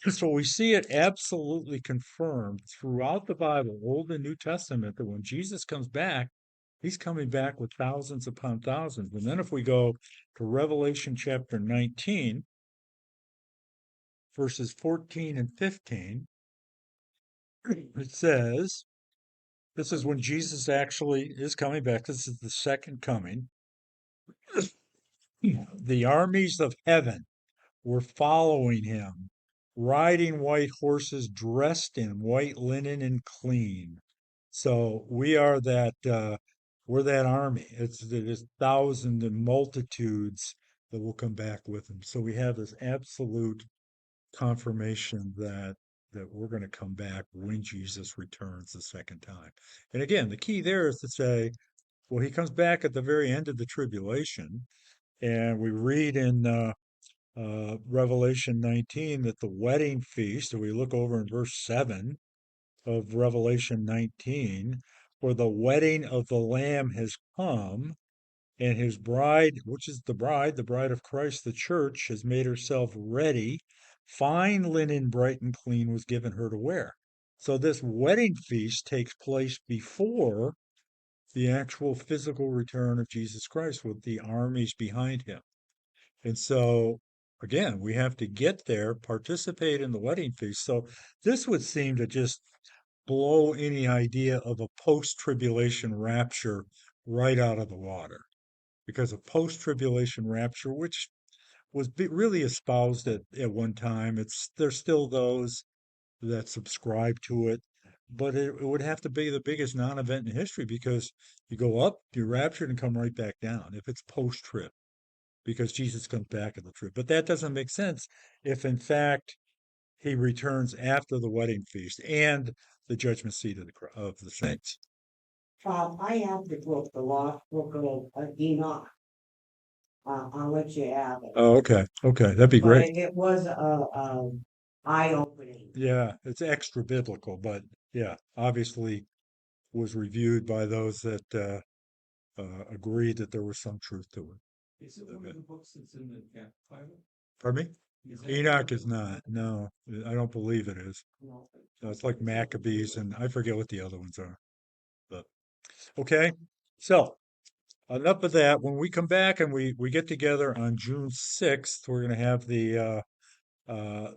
So we see it absolutely confirmed throughout the Bible, Old and New Testament, that when Jesus comes back, he's coming back with thousands upon thousands. And then if we go to Revelation chapter 19, verses 14 and 15, it says, this is when Jesus actually is coming back. This is the second coming. The armies of heaven were following him, riding white horses, dressed in white linen and clean. So we are that we're that army. It's thousands and multitudes that will come back with him. So we have this absolute confirmation that we're going to come back when Jesus returns the second time. And again, the key there is to say, well, he comes back at the very end of the tribulation, and we read in Revelation 19 that the wedding feast, and we look over in verse 7 of Revelation 19, for the wedding of the Lamb has come, and his bride, which is the bride of Christ, the church, has made herself ready. Fine linen, bright and clean, was given her to wear. So this wedding feast takes place before the actual physical return of Jesus Christ with the armies behind him. And so, again, we have to get there, participate in the wedding feast. So this would seem to just blow any idea of a post-tribulation rapture right out of the water. Because a post-tribulation rapture, which was really espoused at one time, there's still those that subscribe to it, but it would have to be the biggest non-event in history because you go up, you're raptured, and come right back down if it's post-trib, because Jesus comes back at the trib. But that doesn't make sense if, in fact, he returns after the wedding feast and the judgment seat of the saints. Bob, I have the book, the Lost Book of Enoch. I'll let you have it. Oh, okay. Okay. That'd be But great. it was a eye-opening. Yeah. It's extra biblical, but yeah, obviously was reviewed by those that agreed that there was some truth to it. Is it one of the books that's in the Bible? Pardon me? Is that- Enoch is not. No, I don't believe it is. No. No, it's like Maccabees, and I forget what the other ones are. But okay. So enough of that. When we come back and we get together on June 6th, we're going to have uh,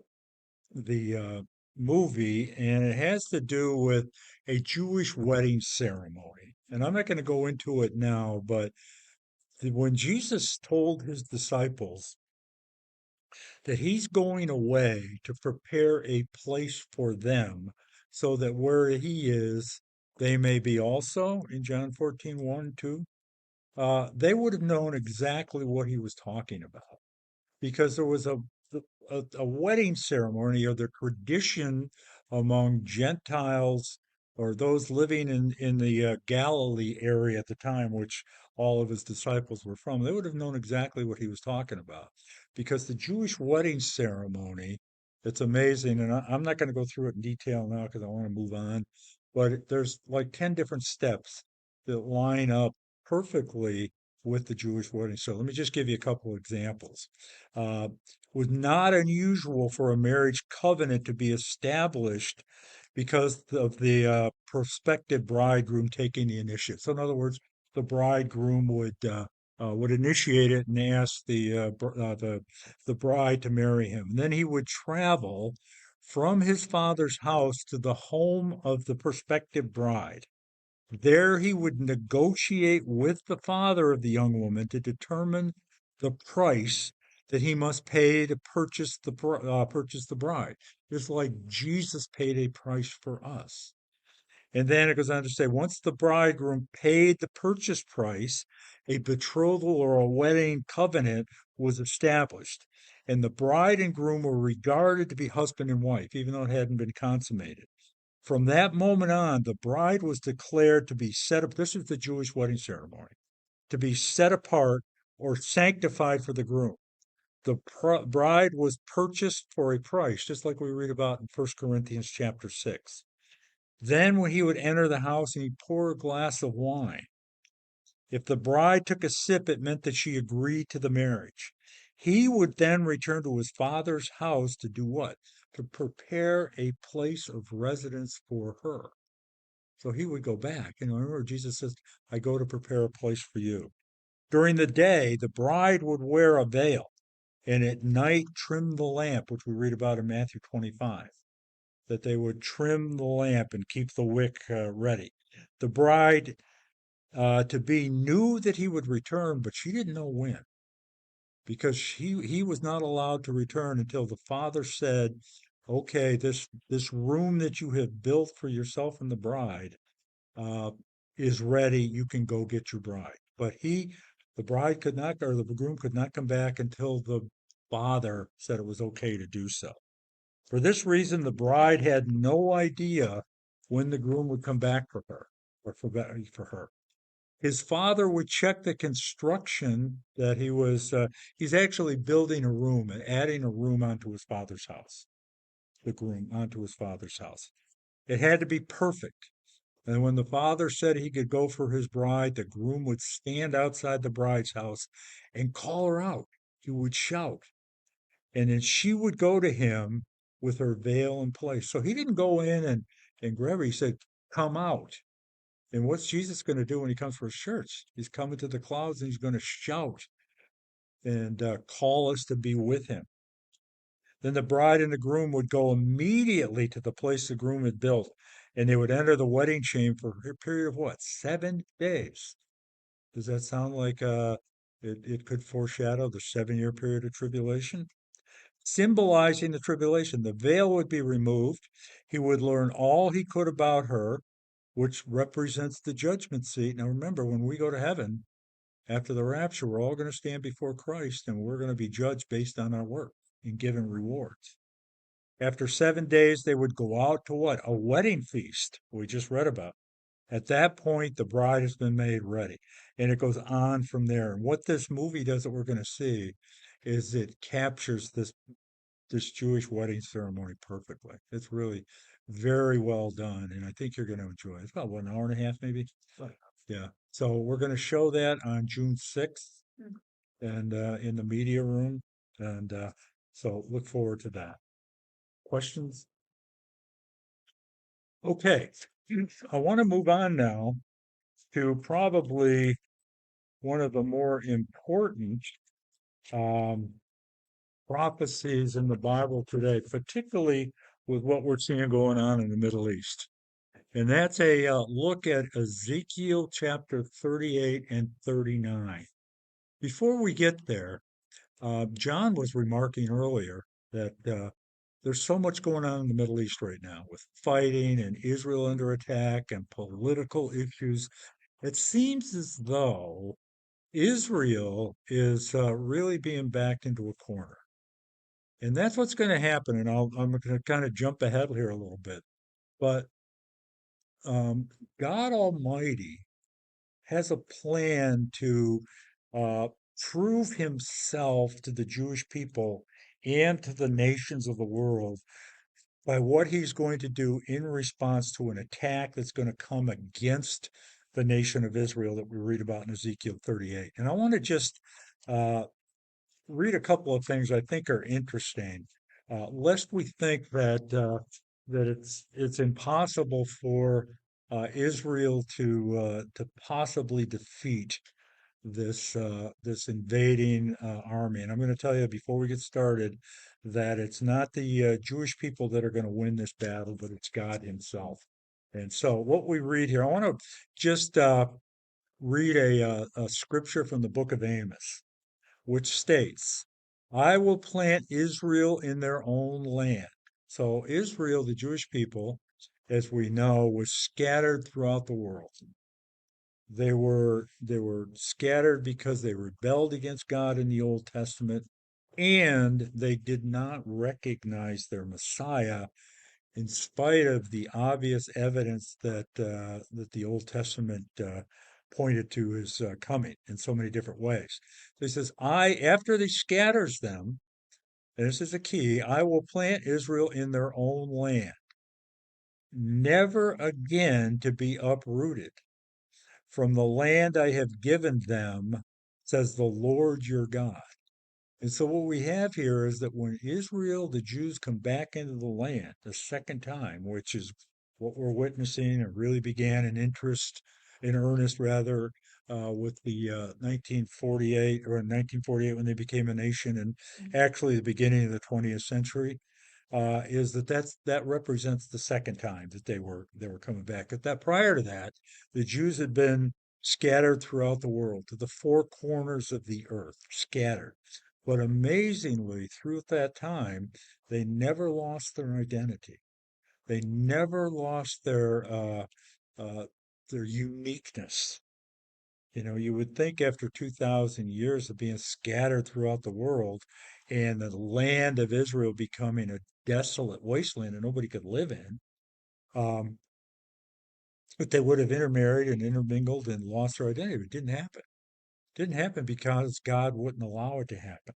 the movie, and it has to do with a Jewish wedding ceremony. And I'm not going to go into it now, but when Jesus told his disciples that he's going away to prepare a place for them so that where he is, they may be also, in John 14, 1, 2, they would have known exactly what he was talking about because there was a wedding ceremony or the tradition among Gentiles or those living in the Galilee area at the time, which all of his disciples were from. They would have known exactly what he was talking about because the Jewish wedding ceremony, it's amazing. And I'm not going to go through it in detail now because I want to move on, but there's like 10 different steps that line up perfectly with the Jewish wedding. So let me just give you a couple examples. Was not unusual for a marriage covenant to be established because of the prospective bridegroom taking the initiative. So, in other words, the bridegroom would initiate it and ask the bride to marry him. And then he would travel from his father's house to the home of the prospective bride. There he would negotiate with the father of the young woman to determine the price that he must pay to purchase the bride. Just like Jesus paid a price for us. And then it goes on to say, once the bridegroom paid the purchase price, a betrothal or a wedding covenant was established. And the bride and groom were regarded to be husband and wife, even though it hadn't been consummated. From that moment on, the bride was declared to be set up. This is the Jewish wedding ceremony, to be set apart or sanctified for the groom. The bride was purchased for a price, just like we read about in 1 Corinthians chapter 6. Then when he would enter the house and he'd pour a glass of wine, if the bride took a sip, it meant that she agreed to the marriage. He would then return to his father's house to do what? To prepare a place of residence for her. So he would go back. Remember, Jesus says, I go to prepare a place for you. During the day, the bride would wear a veil, and at night trim the lamp, which we read about in Matthew 25. That they would trim the lamp and keep the wick ready. The bride to be knew that he would return, but she didn't know when, because he was not allowed to return until the father said, "Okay, this room that you have built for yourself and the bride is ready. You can go get your bride." But the bride could not, or the groom could not come back until the father said it was okay to do so. For this reason, the bride had no idea when the groom would come back for her or for her. His father would check the construction that he's actually building a room and adding a room onto his father's house, the groom onto his father's house. It had to be perfect. And when the father said he could go for his bride, the groom would stand outside the bride's house and call her out. He would shout. And then she would go to him with her veil in place. So he didn't go in and grab her. He said, "Come out." And what's Jesus going to do when he comes for his church? He's coming to the clouds and he's going to shout and call us to be with him. Then the bride and the groom would go immediately to the place the groom had built, and they would enter the wedding chamber for a period of what? 7 days. Does that sound like it could foreshadow the 7-year period of tribulation? Symbolizing the tribulation. The veil would be removed. He would learn all he could about her, which represents the judgment seat. Now remember, when we go to heaven after the rapture, we're all going to stand before Christ and we're going to be judged based on our work and given rewards. After 7 days, they would go out to what? A wedding feast, we just read about. At that point, the bride has been made ready. And it goes on from there. And what this movie does that we're going to see is it captures this Jewish wedding ceremony perfectly. It's really very well done, and I think you're going to enjoy it. It's about what, an hour and a half, maybe? Yeah. So we're going to show that on June 6th, and in the media room, and so look forward to that. Questions? Okay. I want to move on now to probably one of the more important um, prophecies in the Bible today, particularly with what we're seeing going on in the Middle East. And that's a look at Ezekiel chapter 38 and 39. Before we get there, John was remarking earlier that there's so much going on in the Middle East right now with fighting and Israel under attack and political issues. It seems as though Israel is really being backed into a corner. And that's what's going to happen. And I'm going to kind of jump ahead here a little bit. But God Almighty has a plan to uh, prove himself to the Jewish people and to the nations of the world by what he's going to do in response to an attack that's going to come against the nation of Israel that we read about in Ezekiel 38. And I want to just uh, read a couple of things I think are interesting, lest we think that it's impossible for Israel to possibly defeat this invading army. And I'm going to tell you before we get started that it's not the Jewish people that are going to win this battle, but it's God Himself. And so, what we read here, I want to just read a scripture from the book of Amos, which states, I will plant Israel in their own land. So, Israel, the Jewish people, as we know, was scattered throughout the world. They were scattered because they rebelled against God in the Old Testament, and they did not recognize their Messiah in spite of the obvious evidence that the Old Testament pointed to his coming in so many different ways. So he says, I, after he scatters them, and this is a key, I will plant Israel in their own land, never again to be uprooted from the land I have given them, says the Lord your God. And so what we have here is that when Israel, the Jews, come back into the land the second time, which is what we're witnessing, and really began in earnest rather, with the 1948 or in 1948 when they became a nation, and actually the beginning of the 20th century, is that represents the second time that they were coming back. But that prior to that, the Jews had been scattered throughout the world to the four corners of the earth, scattered. But amazingly, through that time, they never lost their identity. They never lost uh, their uniqueness. You know, you would think after 2,000 years of being scattered throughout the world and the land of Israel becoming a desolate wasteland that nobody could live in, um, that they would have intermarried and intermingled and lost their identity. It didn't happen. It didn't happen because God wouldn't allow it to happen.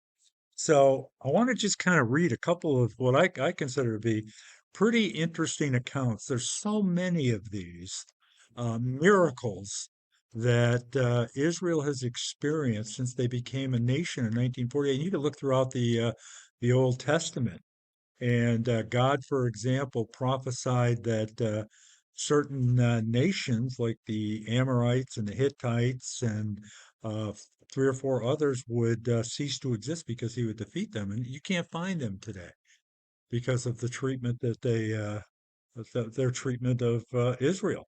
So I want to just kind of read a couple of what I consider to be pretty interesting accounts. There's so many of these miracles that Israel has experienced since they became a nation in 1948. You can look throughout the Old Testament, and God, for example, prophesied that certain nations, like the Amorites and the Hittites and uh, three or four others, would cease to exist because he would defeat them. And you can't find them today because of the treatment their treatment of Israel.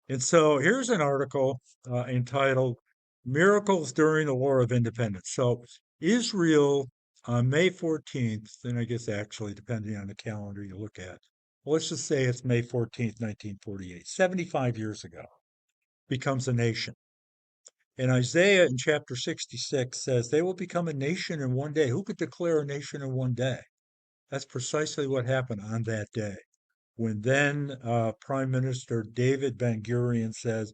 And so here's an article entitled Miracles During the War of Independence. So Israel on May 14th, and I guess actually depending on the calendar you look at, let's just say it's May 14th, 1948, 75 years ago, becomes a nation. And Isaiah in chapter 66 says they will become a nation in one day. Who could declare a nation in one day? That's precisely what happened on that day. When then Prime Minister David Ben-Gurion says,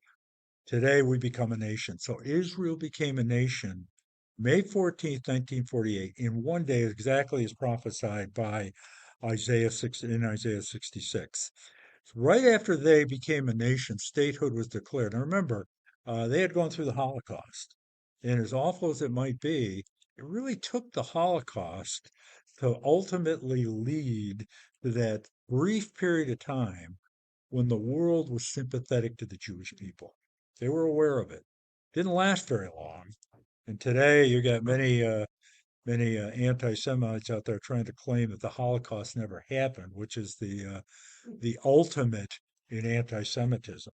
today we become a nation. So Israel became a nation May 14th, 1948, in one day, exactly as prophesied by Isaiah 6 in Isaiah 66. So right after they became a nation, statehood was declared. Now remember, they had gone through the Holocaust. And as awful as it might be, it really took the Holocaust to ultimately lead to that brief period of time when the world was sympathetic to the Jewish people. They were aware of it. Didn't last very long. And today you got many anti-Semites out there trying to claim that the Holocaust never happened, which is the ultimate in anti-Semitism.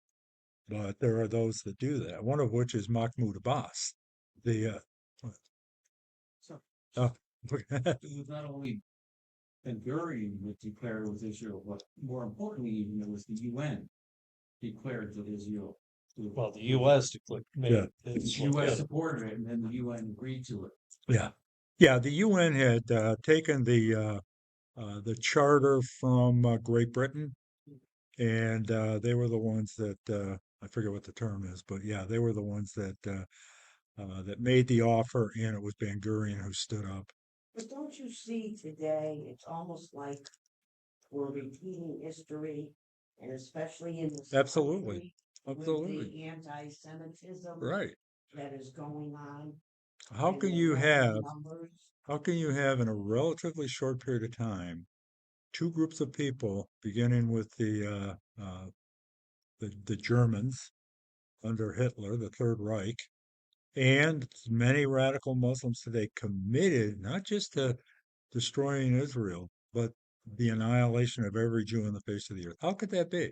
But there are those that do that. One of which is Mahmoud Abbas. The So uh, it was not only Ben-Gurion that declared with Israel, but more importantly, even it was the UN declared that Israel. Well, the U.S. yeah, The U.S. supported it, and then the UN agreed to it. yeah, yeah. The UN had taken the charter from Great Britain, and they were the ones that I forget what the term is, but yeah, they were the ones that made the offer, and it was Ben Gurion who stood up. But don't you see today, it's almost like we're repeating history, and especially in this Absolutely, country with absolutely, the anti-Semitism right. that is going on How in can the you growing have numbers. how can you have in a relatively short period of time two groups of people, beginning with the Germans under Hitler, the Third Reich, and many radical Muslims today committed not just to destroying Israel, but the annihilation of every Jew on the face of the earth. How could that be?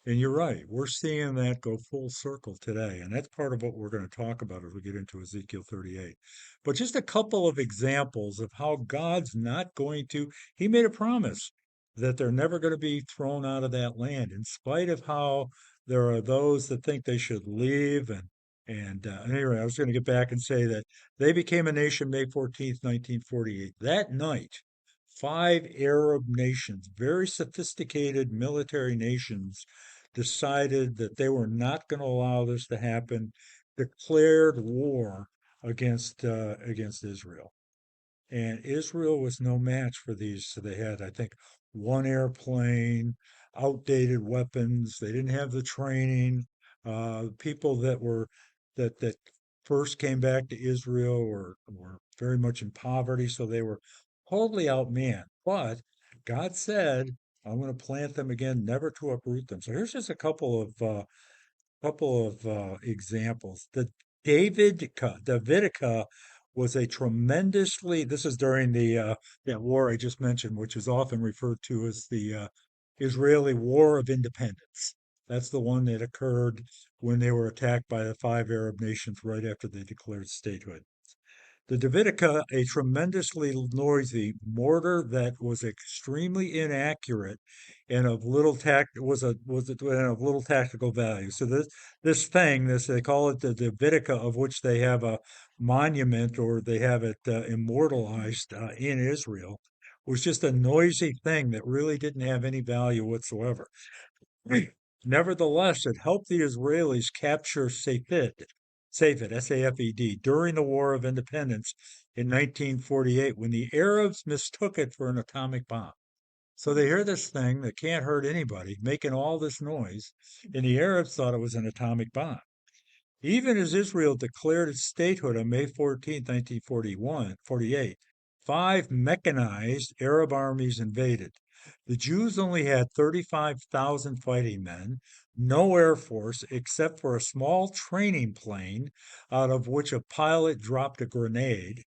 And you're right. We're seeing that go full circle today. And that's part of what we're going to talk about as we get into Ezekiel 38. But just a couple of examples of how God's not going to, he made a promise that they're never going to be thrown out of that land, in spite of how there are those that think they should leave. And anyway, I was going to get back and say that they became a nation May 14th, 1948. That night, 5 Arab nations, very sophisticated military nations, decided that they were not going to allow this to happen, declared war against Israel. And Israel was no match for these. So they had, I think, one airplane, outdated weapons. They didn't have the training. People that first came back to Israel were very much in poverty, so they were totally outmanned. But God said, "I'm going to plant them again, never to uproot them." So here's just a couple of examples. The Davidica was a tremendously. This is during the that war I just mentioned, which is often referred to as the Israeli War of Independence. That's the one that occurred when they were attacked by the 5 Arab nations right after they declared statehood. The Davidica, a tremendously noisy mortar that was extremely inaccurate and of little and of little tactical value. So this they call it the Davidica, of which they have a monument, or they have it immortalized in Israel, was just a noisy thing that really didn't have any value whatsoever. Nevertheless, it helped the Israelis capture Safed, S-A-F-E-D, during the War of Independence in 1948, when the Arabs mistook it for an atomic bomb. So they hear this thing that can't hurt anybody, making all this noise, and the Arabs thought it was an atomic bomb. Even as Israel declared its statehood on May 14th, 1948, 5 mechanized Arab armies invaded. The Jews only had 35,000 fighting men, no air force except for a small training plane out of which a pilot dropped a grenade,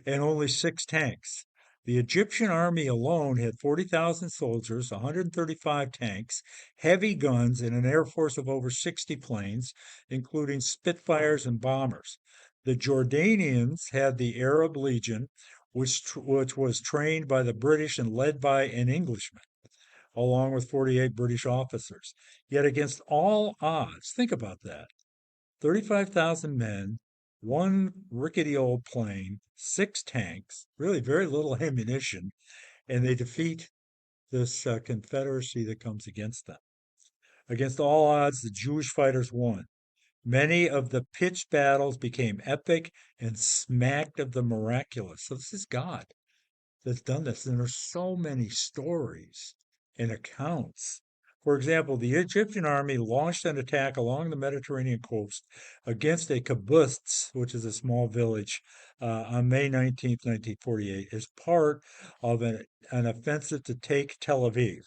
and only 6 tanks. The Egyptian army alone had 40,000 soldiers, 135 tanks, heavy guns, and an air force of over 60 planes, including Spitfires and bombers. The Jordanians had the Arab Legion, which was trained by the British and led by an Englishman, along with 48 British officers. Yet against all odds, think about that, 35,000 men, one rickety old plane, 6 tanks, really very little ammunition, and they defeat this confederacy that comes against them. Against all odds, the Jewish fighters won. Many of the pitched battles became epic and smacked of the miraculous. So this is God that's done this. And there's so many stories and accounts. For example, the Egyptian army launched an attack along the Mediterranean coast against a kibbutz, which is a small village, on May 19th, 1948, as part of an offensive to take Tel Aviv.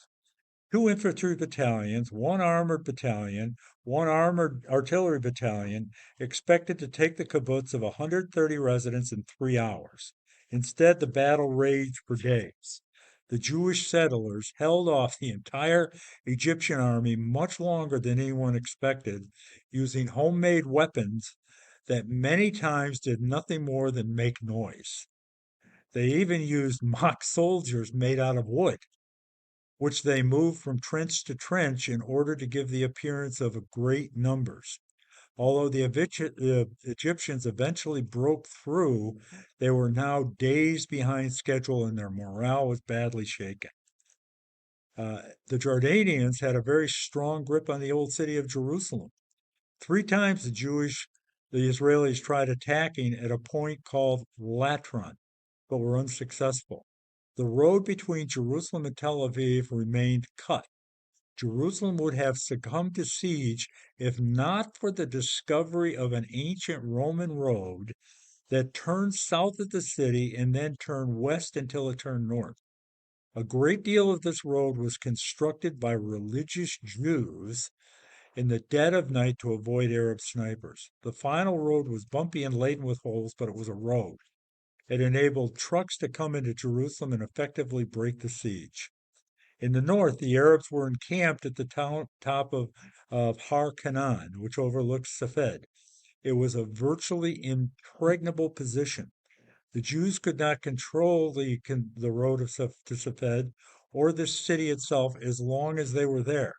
2 infantry battalions, 1 armored battalion, 1 armored artillery battalion expected to take the kibbutz of 130 residents in 3 hours. Instead, the battle raged for days. The Jewish settlers held off the entire Egyptian army much longer than anyone expected, using homemade weapons that many times did nothing more than make noise. They even used mock soldiers made out of wood, which they moved from trench to trench in order to give the appearance of great numbers. Although the Egyptians eventually broke through, they were now days behind schedule and their morale was badly shaken. The Jordanians had a very strong grip on the old city of Jerusalem. 3 times the Israelis tried attacking at a point called Latron, but were unsuccessful. The road between Jerusalem and Tel Aviv remained cut. Jerusalem would have succumbed to siege if not for the discovery of an ancient Roman road that turned south of the city and then turned west until it turned north. A great deal of this road was constructed by religious Jews in the dead of night to avoid Arab snipers. The final road was bumpy and laden with holes, but it was a road. It enabled trucks to come into Jerusalem and effectively break the siege. In the north, the Arabs were encamped at the top of Har Canaan, which overlooks Safed. It was a virtually impregnable position. The Jews could not control the road to Safed or the city itself as long as they were there.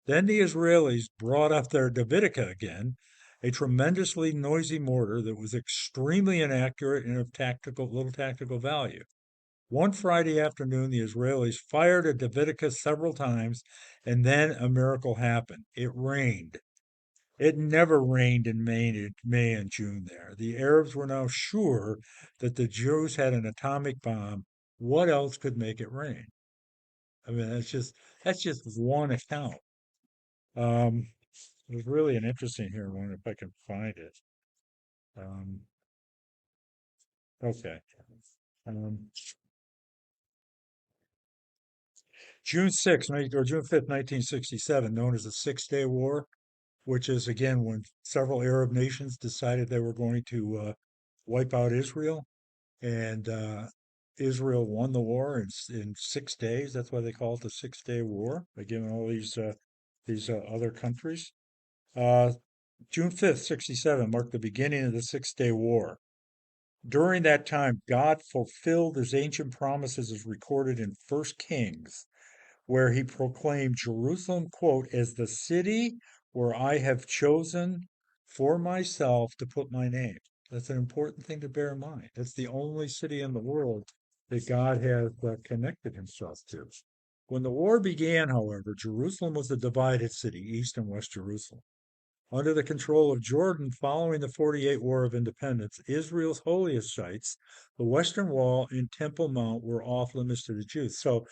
Then the Israelis brought up their Davidica again, a tremendously noisy mortar that was extremely inaccurate and of little tactical value. One Friday afternoon, the Israelis fired a Davidica several times, and then a miracle happened. It rained. It never rained in May and June there. The Arabs were now sure that the Jews had an atomic bomb. What else could make it rain? I mean, that's just one account. There's really an interesting here one if I can find it. Um, okay. Um, June 6th, or June 5th, 1967, known as the Six-Day War, which is again when several Arab nations decided they were going to wipe out Israel, and Israel won the war in 6 days. That's why they call it the Six-Day War, against all these other countries. Uh, June 5th, 67 marked the beginning of the Six-Day War. During that time, God fulfilled his ancient promises as recorded in First Kings, where he proclaimed Jerusalem, quote, as the city where I have chosen for myself to put my name. That's an important thing to bear in mind. That's the only city in the world that God has connected himself to. When the war began, however, Jerusalem was a divided city, East and West Jerusalem. Under the control of Jordan following the 48 War of Independence, Israel's holiest sites, the Western Wall and Temple Mount, were off limits to the Jews. So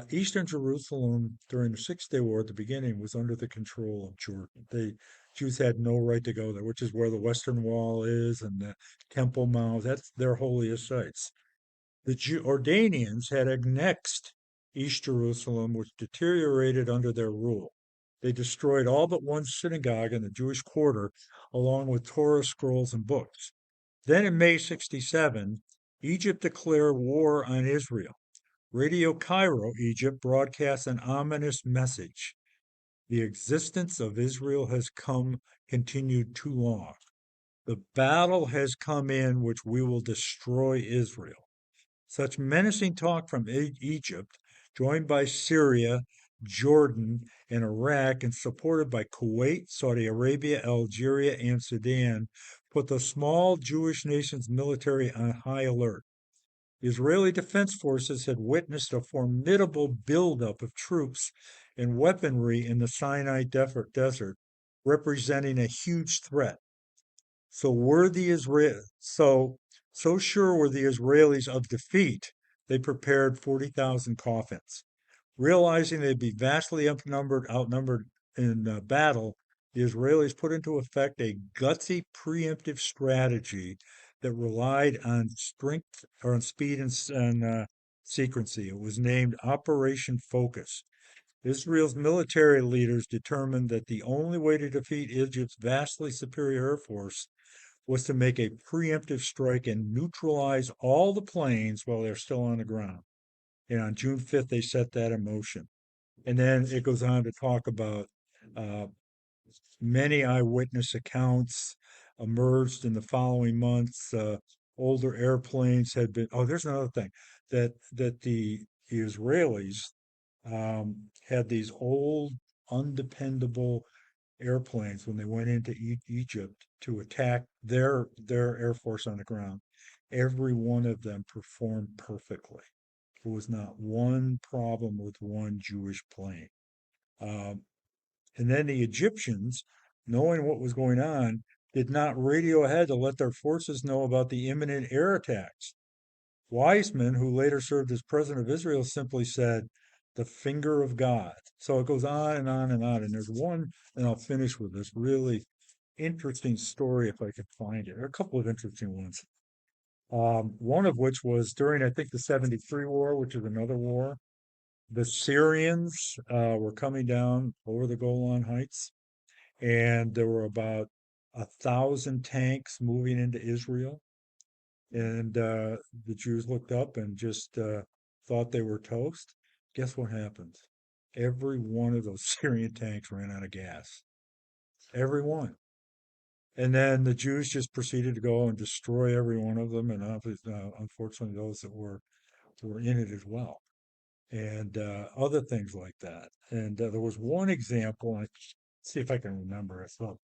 Eastern Jerusalem during the Six-Day War at the beginning was under the control of Jordan. The Jews had no right to go there, which is where the Western Wall is and the Temple Mount. That's their holiest sites. The Jordanians had annexed East Jerusalem, which deteriorated under their rule. They destroyed all but one synagogue in the Jewish quarter, along with Torah scrolls and books. Then in May 67, Egypt declared war on Israel. Radio Cairo, Egypt, broadcast an ominous message. The existence of Israel has continued too long. The battle has come in which we will destroy Israel. Such menacing talk from Egypt, joined by Syria, Jordan, and Iraq, and supported by Kuwait, Saudi Arabia, Algeria, and Sudan, put the small Jewish nation's military on high alert. The Israeli Defense Forces had witnessed a formidable buildup of troops and weaponry in the Sinai Desert, representing a huge threat. So were the so sure were the Israelis of defeat, they prepared 40,000 coffins. Realizing they'd be vastly outnumbered in battle, the Israelis put into effect a gutsy preemptive strategy that relied on strength or on speed and secrecy. It was named Operation Focus. Israel's military leaders determined that the only way to defeat Egypt's vastly superior air force was to make a preemptive strike and neutralize all the planes while they're still on the ground. And on June 5th, they set that in motion. And then it goes on to talk about uh, many eyewitness accounts emerged in the following months. Older airplanes had been. Oh, there's another thing that the Israelis had these old, undependable airplanes when they went into Egypt to attack their air force on the ground. Every one of them performed perfectly. There was not one problem with one Jewish plane. Um, and then the Egyptians, knowing what was going on, did not radio ahead to let their forces know about the imminent air attacks. Wiseman, who later served as president of Israel, simply said, the finger of God. So it goes on and on and on. And there's one, and I'll finish with this really interesting story if I can find it. There are a couple of interesting ones. One of which was during, I think, the 73 war, which is another war. The Syrians were coming down over the Golan Heights, and there were about 1,000 tanks moving into Israel. And the Jews looked up and just thought they were toast. Guess what happened? Every one of those Syrian tanks ran out of gas. Every one. And then the Jews just proceeded to go and destroy every one of them, and unfortunately, those that were in it as well, and other things like that. And there was one example. See if I can remember it. So,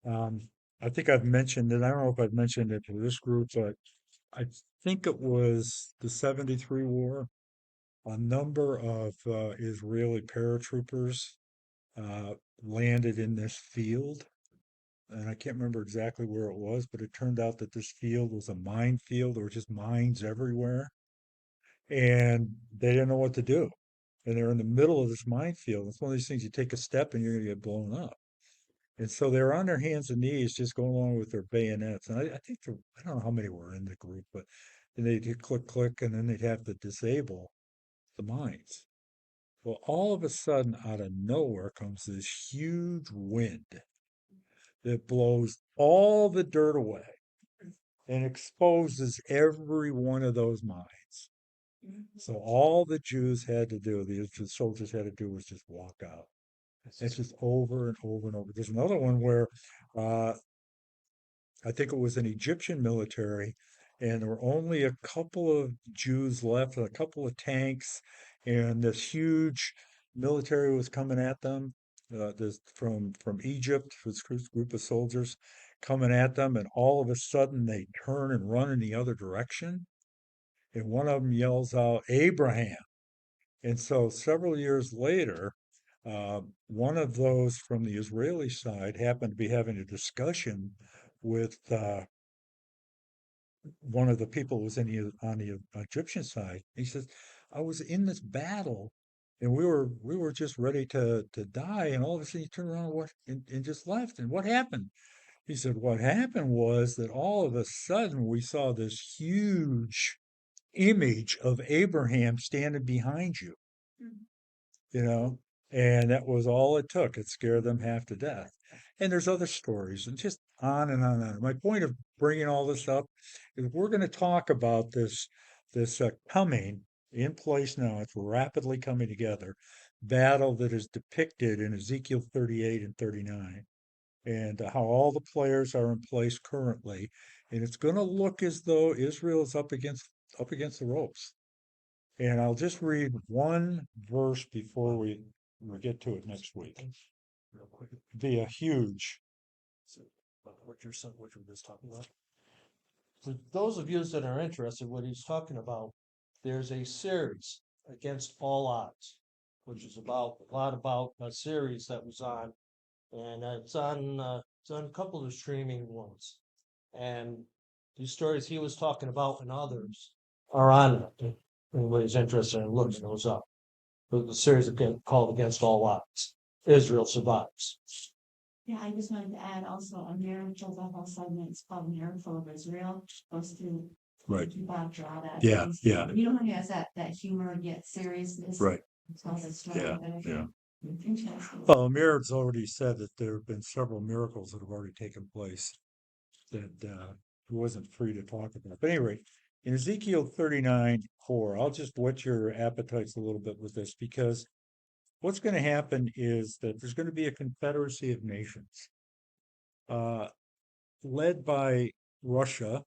um, I think I've mentioned it. I don't know if I've mentioned it to this group, but I think it was the '73 war. A number of Israeli paratroopers uh, landed in this field, and I can't remember exactly where it was, but it turned out that this field was a minefield. There were just mines everywhere, and they didn't know what to do. And they're in the middle of this minefield. It's one of these things you take a step and you're going to get blown up. And so they're on their hands and knees, just going along with their bayonets. And I think I don't know how many were in the group, but then they'd hit click, click, and then they'd have to disable the mines. Well, all of a sudden, out of nowhere comes this huge wind that blows all the dirt away and exposes every one of those mines. So all the Jews had to do, the soldiers had to do, was just walk out. It's just over and over and over. There's another one where uh, I think it was an Egyptian military, and there were only a couple of Jews left, a couple of tanks, and this huge military was coming at them. This from Egypt, this group of soldiers coming at them, and all of a sudden they turn and run in the other direction, and one of them yells out, "Abraham!" And so several years later, one of those from the Israeli side happened to be having a discussion with one of the people who was on the Egyptian side. He says, "I was in this battle, and we were just ready to die, and all of a sudden you turned around and just left. And what happened?" He said, "What happened was that all of a sudden we saw this huge image of Abraham standing behind you, you know, and that was all it took. It scared them half to death." And there's other stories, and just on and on and on. My point of bringing all this up is we're going to talk about this coming in place now. It's rapidly coming together battle that is depicted in Ezekiel 38 and 39, and how all the players are in place currently, and it's going to look as though Israel is up against the ropes. And I'll just read one verse before we get to it next week. Real quick, Be a huge. so, what you were just talking about. For those of you that are interested, what he's talking about, there's a series against all odds, which is about a lot about a series that was on, and it's on a couple of streaming ones, and these stories he was talking about and others are on it. Anybody's interested in looking those up. The series again called Against All Odds. Israel survives. Yeah, I just wanted to add also a miracle, the whole segment is called Miracle of Israel, goes to Right. Bob draw that. Yeah, yeah. You know, he has that humor yet seriousness. Right. Tells that story. Yeah, But yeah. interesting. Well, Mirad's already said that there have been several miracles that have already taken place that he wasn't free to talk about. But anyway, in Ezekiel 39:4, I'll just whet your appetites a little bit with this, because what's going to happen is that there's going to be a confederacy of nations uh, led by Russia,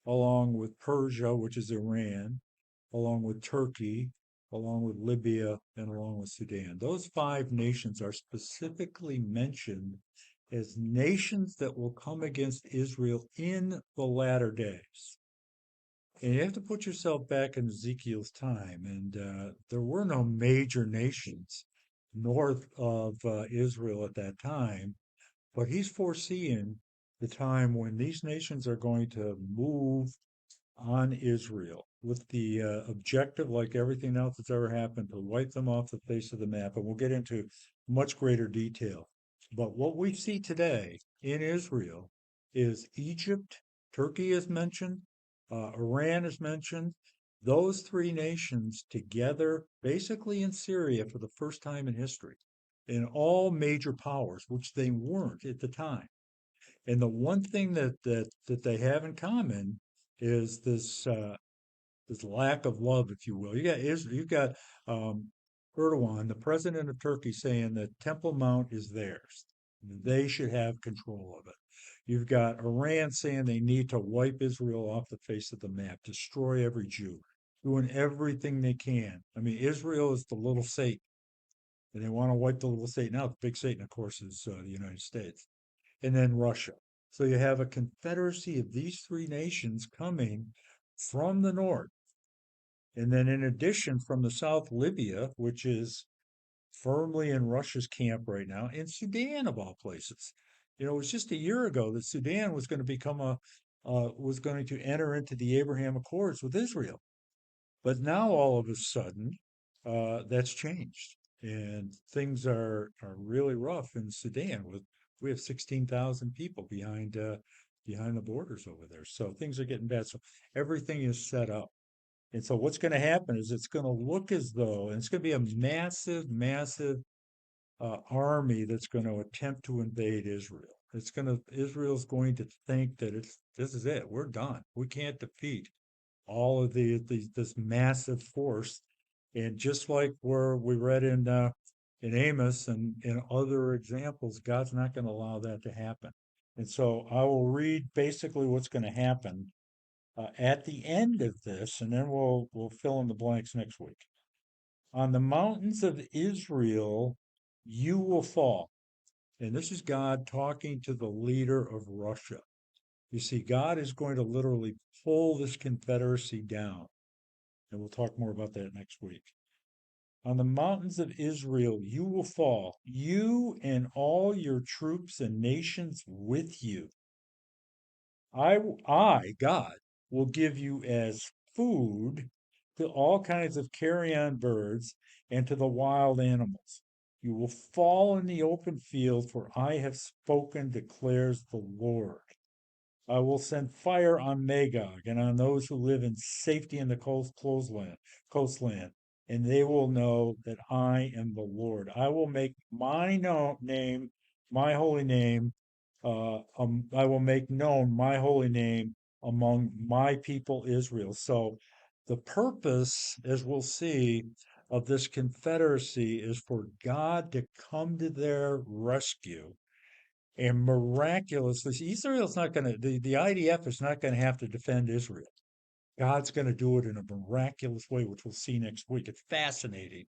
along with Persia, which is Iran, along with Turkey, along with Libya, and along with Sudan. Those five nations are specifically mentioned as nations that will come against Israel in the latter days. And you have to put yourself back in Ezekiel's time, and there were no major nations north of Israel at that time, but he's foreseeing the time when these nations are going to move on Israel with the objective, like everything else that's ever happened, to wipe them off the face of the map. And we'll get into much greater detail. But what we see today in Israel is Egypt, Turkey is mentioned, Iran is mentioned. Those three nations together, basically in Syria for the first time in history, in all major powers, which they weren't at the time. And the one thing that they have in common is this lack of love, if you will. You've got Erdogan, the president of Turkey, saying that Temple Mount is theirs. They should have control of it. You've got Iran saying they need to wipe Israel off the face of the map, destroy every Jew, doing everything they can. I mean, Israel is the little Satan, and they want to wipe the little Satan out. The big Satan, of course, is the United States, and then Russia. So you have a confederacy of these three nations coming from the north. And then, in addition, from the south, Libya, which is firmly in Russia's camp right now, and Sudan, of all places. You know, it was just a year ago that Sudan was going to become was going to enter into the Abraham Accords with Israel. But now, all of a sudden, that's changed, and things are really rough in Sudan. We have 16,000 people behind the borders over there, so things are getting bad. So everything is set up. And so what's going to happen is it's going to look as though, and it's going to be a massive, massive army that's going to attempt to invade Israel. Israel's going to think that this is it. We're done. We can't defeat all of this massive force. And just like where we read in Amos and in other examples, God's not going to allow that to happen. And so I will read basically what's going to happen at the end of this, and then we'll fill in the blanks next week. On the mountains of Israel, you will fall. And this is God talking to the leader of Russia. You see, God is going to literally pull this confederacy down. And we'll talk more about that next week. On the mountains of Israel, you will fall, you and all your troops and nations with you. God, will give you as food to all kinds of carrion birds and to the wild animals. You will fall in the open field, for I have spoken, declares the Lord. I will send fire on Magog and on those who live in safety in the coastland, and they will know that I am the Lord. I will make my name, my holy name, I will make known my holy name among my people Israel. So the purpose, as we'll see, of this confederacy is for God to come to their rescue and miraculously, Israel's not going to, the IDF is not going to have to defend Israel. God's going to do it in a miraculous way, which we'll see next week. It's fascinating.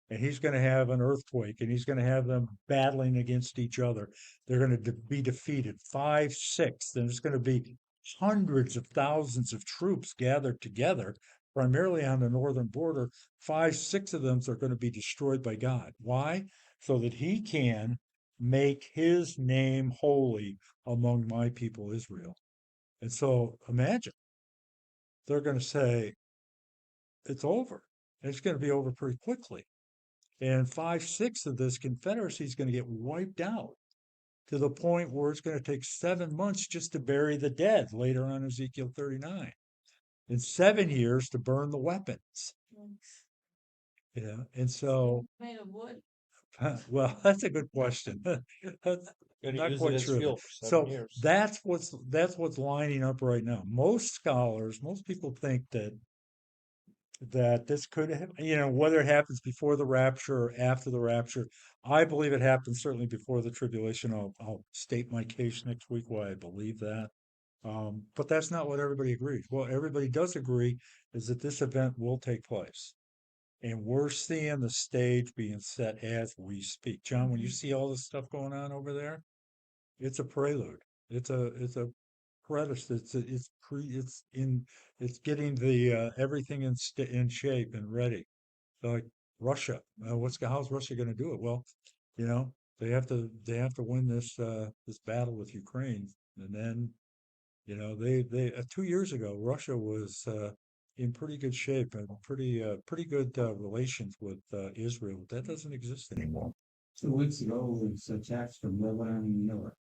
And he's going to have an earthquake, and he's going to have them battling against each other. They're going to be defeated 5-6. Then there's going to be hundreds of thousands of troops gathered together, primarily on the northern border. 5-6 of them are going to be destroyed by God. Why? So that he can make his name holy among my people Israel. And so imagine they're going to say, it's over. And it's going to be over pretty quickly. And 5-6 of this confederacy is going to get wiped out to the point where it's going to take 7 months just to bury the dead later on Ezekiel 39 and 7 years to burn the weapons. Yeah. And so, Made of wood. well, that's a good question. That's Gonna not use it quite as true. fuel for 7 So years. that's what's lining up right now. Most scholars, most people think that this could have, whether it happens before the rapture or after the rapture. I believe it happens certainly before the tribulation. I'll state my case next week why I believe that. But that's not what everybody agrees. What everybody does agree is that this event will take place. And we're seeing the stage being set as we speak. John, when you see all this stuff going on over there, it's a prelude. It's a preface. It's getting the everything in shape and ready. So like Russia, how's Russia going to do it? Well, they have to win this battle with Ukraine, and then they 2 years ago Russia was in pretty good shape and pretty good relations with Israel. That doesn't exist anymore. 2 weeks ago, it was attacks from Lebanon and Europe.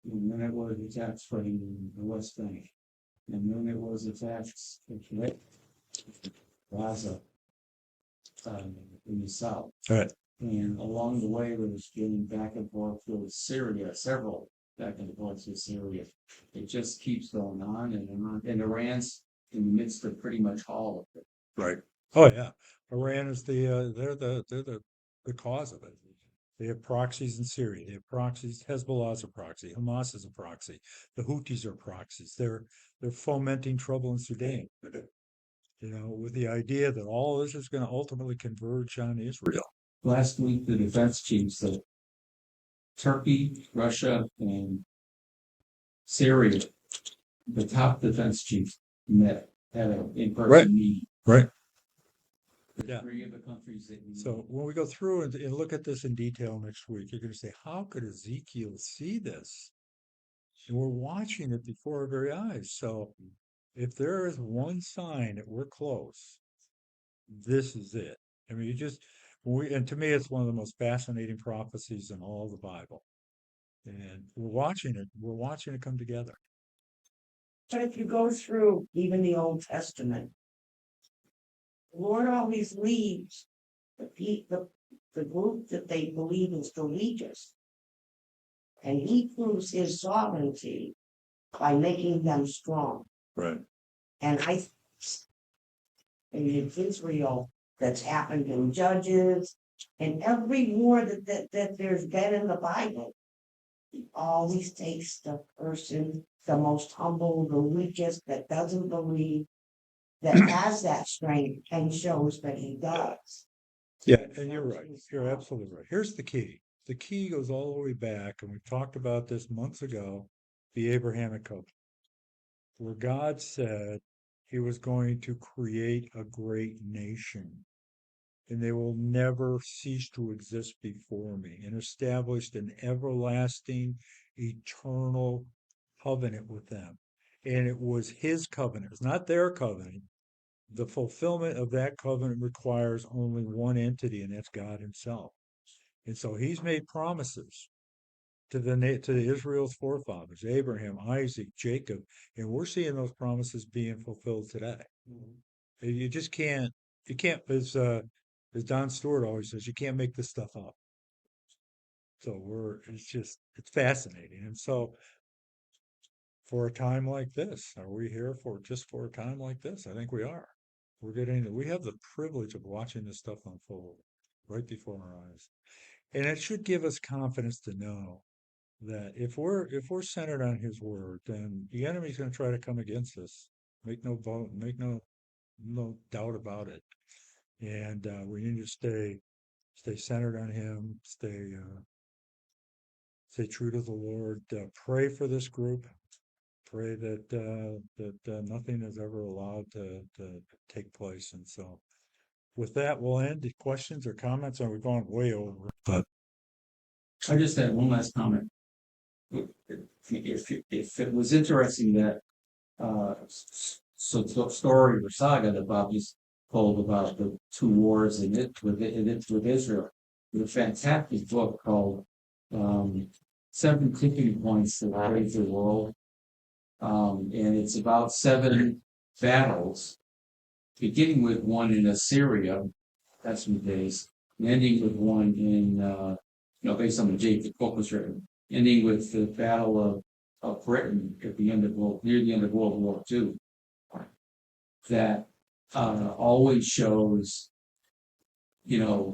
And then it was attacks from the West Bank. And then it was attacks from Gaza in the south. All right. And along the way, it was getting back and forth with Syria, several back and forth to Syria. It just keeps going on and on, and Iran's in the midst of pretty much all of it. Right. Oh yeah. Iran is the cause of it. They have proxies in Syria. They have proxies. Hezbollah's a proxy. Hamas is a proxy. The Houthis are proxies. They're fomenting trouble in Sudan. With the idea that all this is going to ultimately converge on Israel. Last week, the defense chiefs of Turkey, Russia, and Syria, the top defense chiefs met at an in-person Right. meeting. Right. The Yeah. three of the countries that we So when we go through and look at this in detail next week, you're going to say, how could Ezekiel see this? And we're watching it before our very eyes. So if there is one sign that we're close, this is it. I mean, and to me, it's one of the most fascinating prophecies in all the Bible. And we're watching it come together. But if you go through even the Old Testament, the Lord always leaves the group that they believe is the weakest. And he proves his sovereignty by making them strong. Right. And it's Israel that's happened in Judges, and every war that there's been in the Bible, he always takes the person, the most humble, the weakest, that doesn't believe, that has that strength, and shows that he does. Yeah, and you're right. You're absolutely right. Here's the key. The key goes all the way back, and we talked about this months ago, the Abrahamic covenant, where God said he was going to create a great nation, and they will never cease to exist before me, and established an everlasting, eternal covenant with them. And it was his covenant. It's not their covenant. The fulfillment of that covenant requires only one entity, and that's God himself. And so he's made promises to Israel's forefathers, Abraham, Isaac, Jacob, and we're seeing those promises being fulfilled today. You just can't, as Don Stewart always says, you can't make this stuff up. So it's fascinating. And so for a time like this, are we here for a time like this? I think we are. We have the privilege of watching this stuff unfold right before our eyes. And it should give us confidence to know that if we're centered on his word, then the enemy's going to try to come against us. Make no doubt about it. And we need to stay centered on him, stay true to the Lord, pray for this group, pray that nothing is ever allowed to take place. And so with that, we'll end. Questions or comments? Are we going way over? But I just had one last comment. If it was interesting that story or saga that Bob just told about the two wars with Israel, there's a fantastic book called 7 Tipping Points That Raise the World, and it's about 7 battles, beginning with one in Assyria, that's some days, and ending with one in based on the date the book was written, ending with the Battle of Britain at the end of near the end of World War II. That always shows, the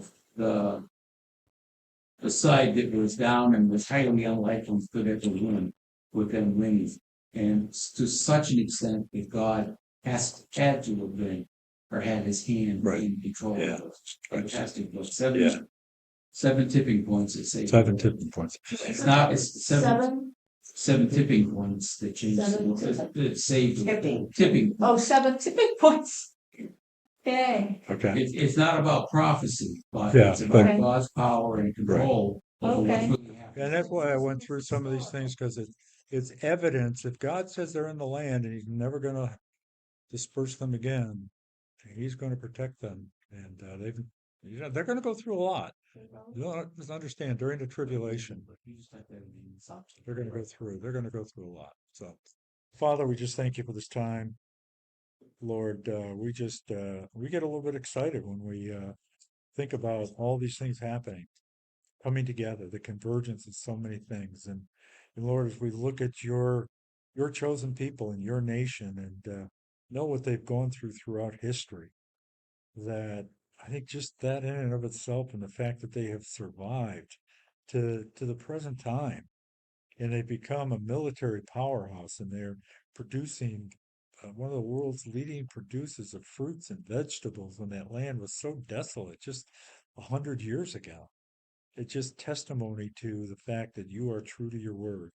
side that was down and was highly unlikely to ever win, with them winning, and to such an extent that God had to have been or had his hand in control of those. Fantastic book. Seven tipping points that say 7 tipping points. It's seven tipping points that change that save tipping. Oh, 7 tipping points. Okay. Okay. It's not about prophecy, but Yeah, it's about but- God's power and control over what's Okay. really happening. And that's why I went through some of these things, because it's evidence. If God says they're in the land and he's never going to disperse them again, he's going to protect them. And they're going to go through a lot. You just understand, during the tribulation, they're going to go through a lot. So, Father, we just thank you for this time. Lord, we get a little bit excited when we think about all these things happening, coming together, the convergence of so many things. And And Lord, as we look at your chosen people in your nation and know what they've gone through throughout history, that I think just that in and of itself, and the fact that they have survived to the present time, and they've become a military powerhouse, and they're producing one of the world's leading producers of fruits and vegetables when that land was so desolate just 100 years ago. It's just testimony to the fact that you are true to your word,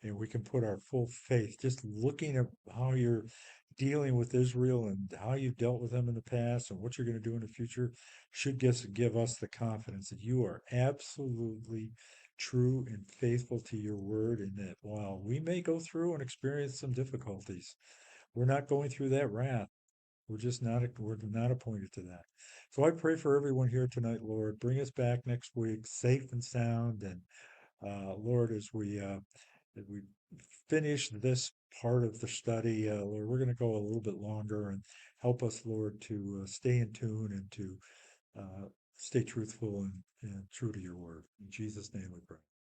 and we can put our full faith just looking at how you're dealing with Israel and how you dealt with them in the past and what you're going to do in the future should give us the confidence that you are absolutely true and faithful to your word, and that while we may go through and experience some difficulties, we're not going through that wrath. We're not appointed to that. So I pray for everyone here tonight, Lord. Bring us back next week safe and sound, and Lord, as we finish this part of the study, Lord, we're going to go a little bit longer, and help us, Lord, to stay in tune and to stay truthful and true to your word. In Jesus' name we pray.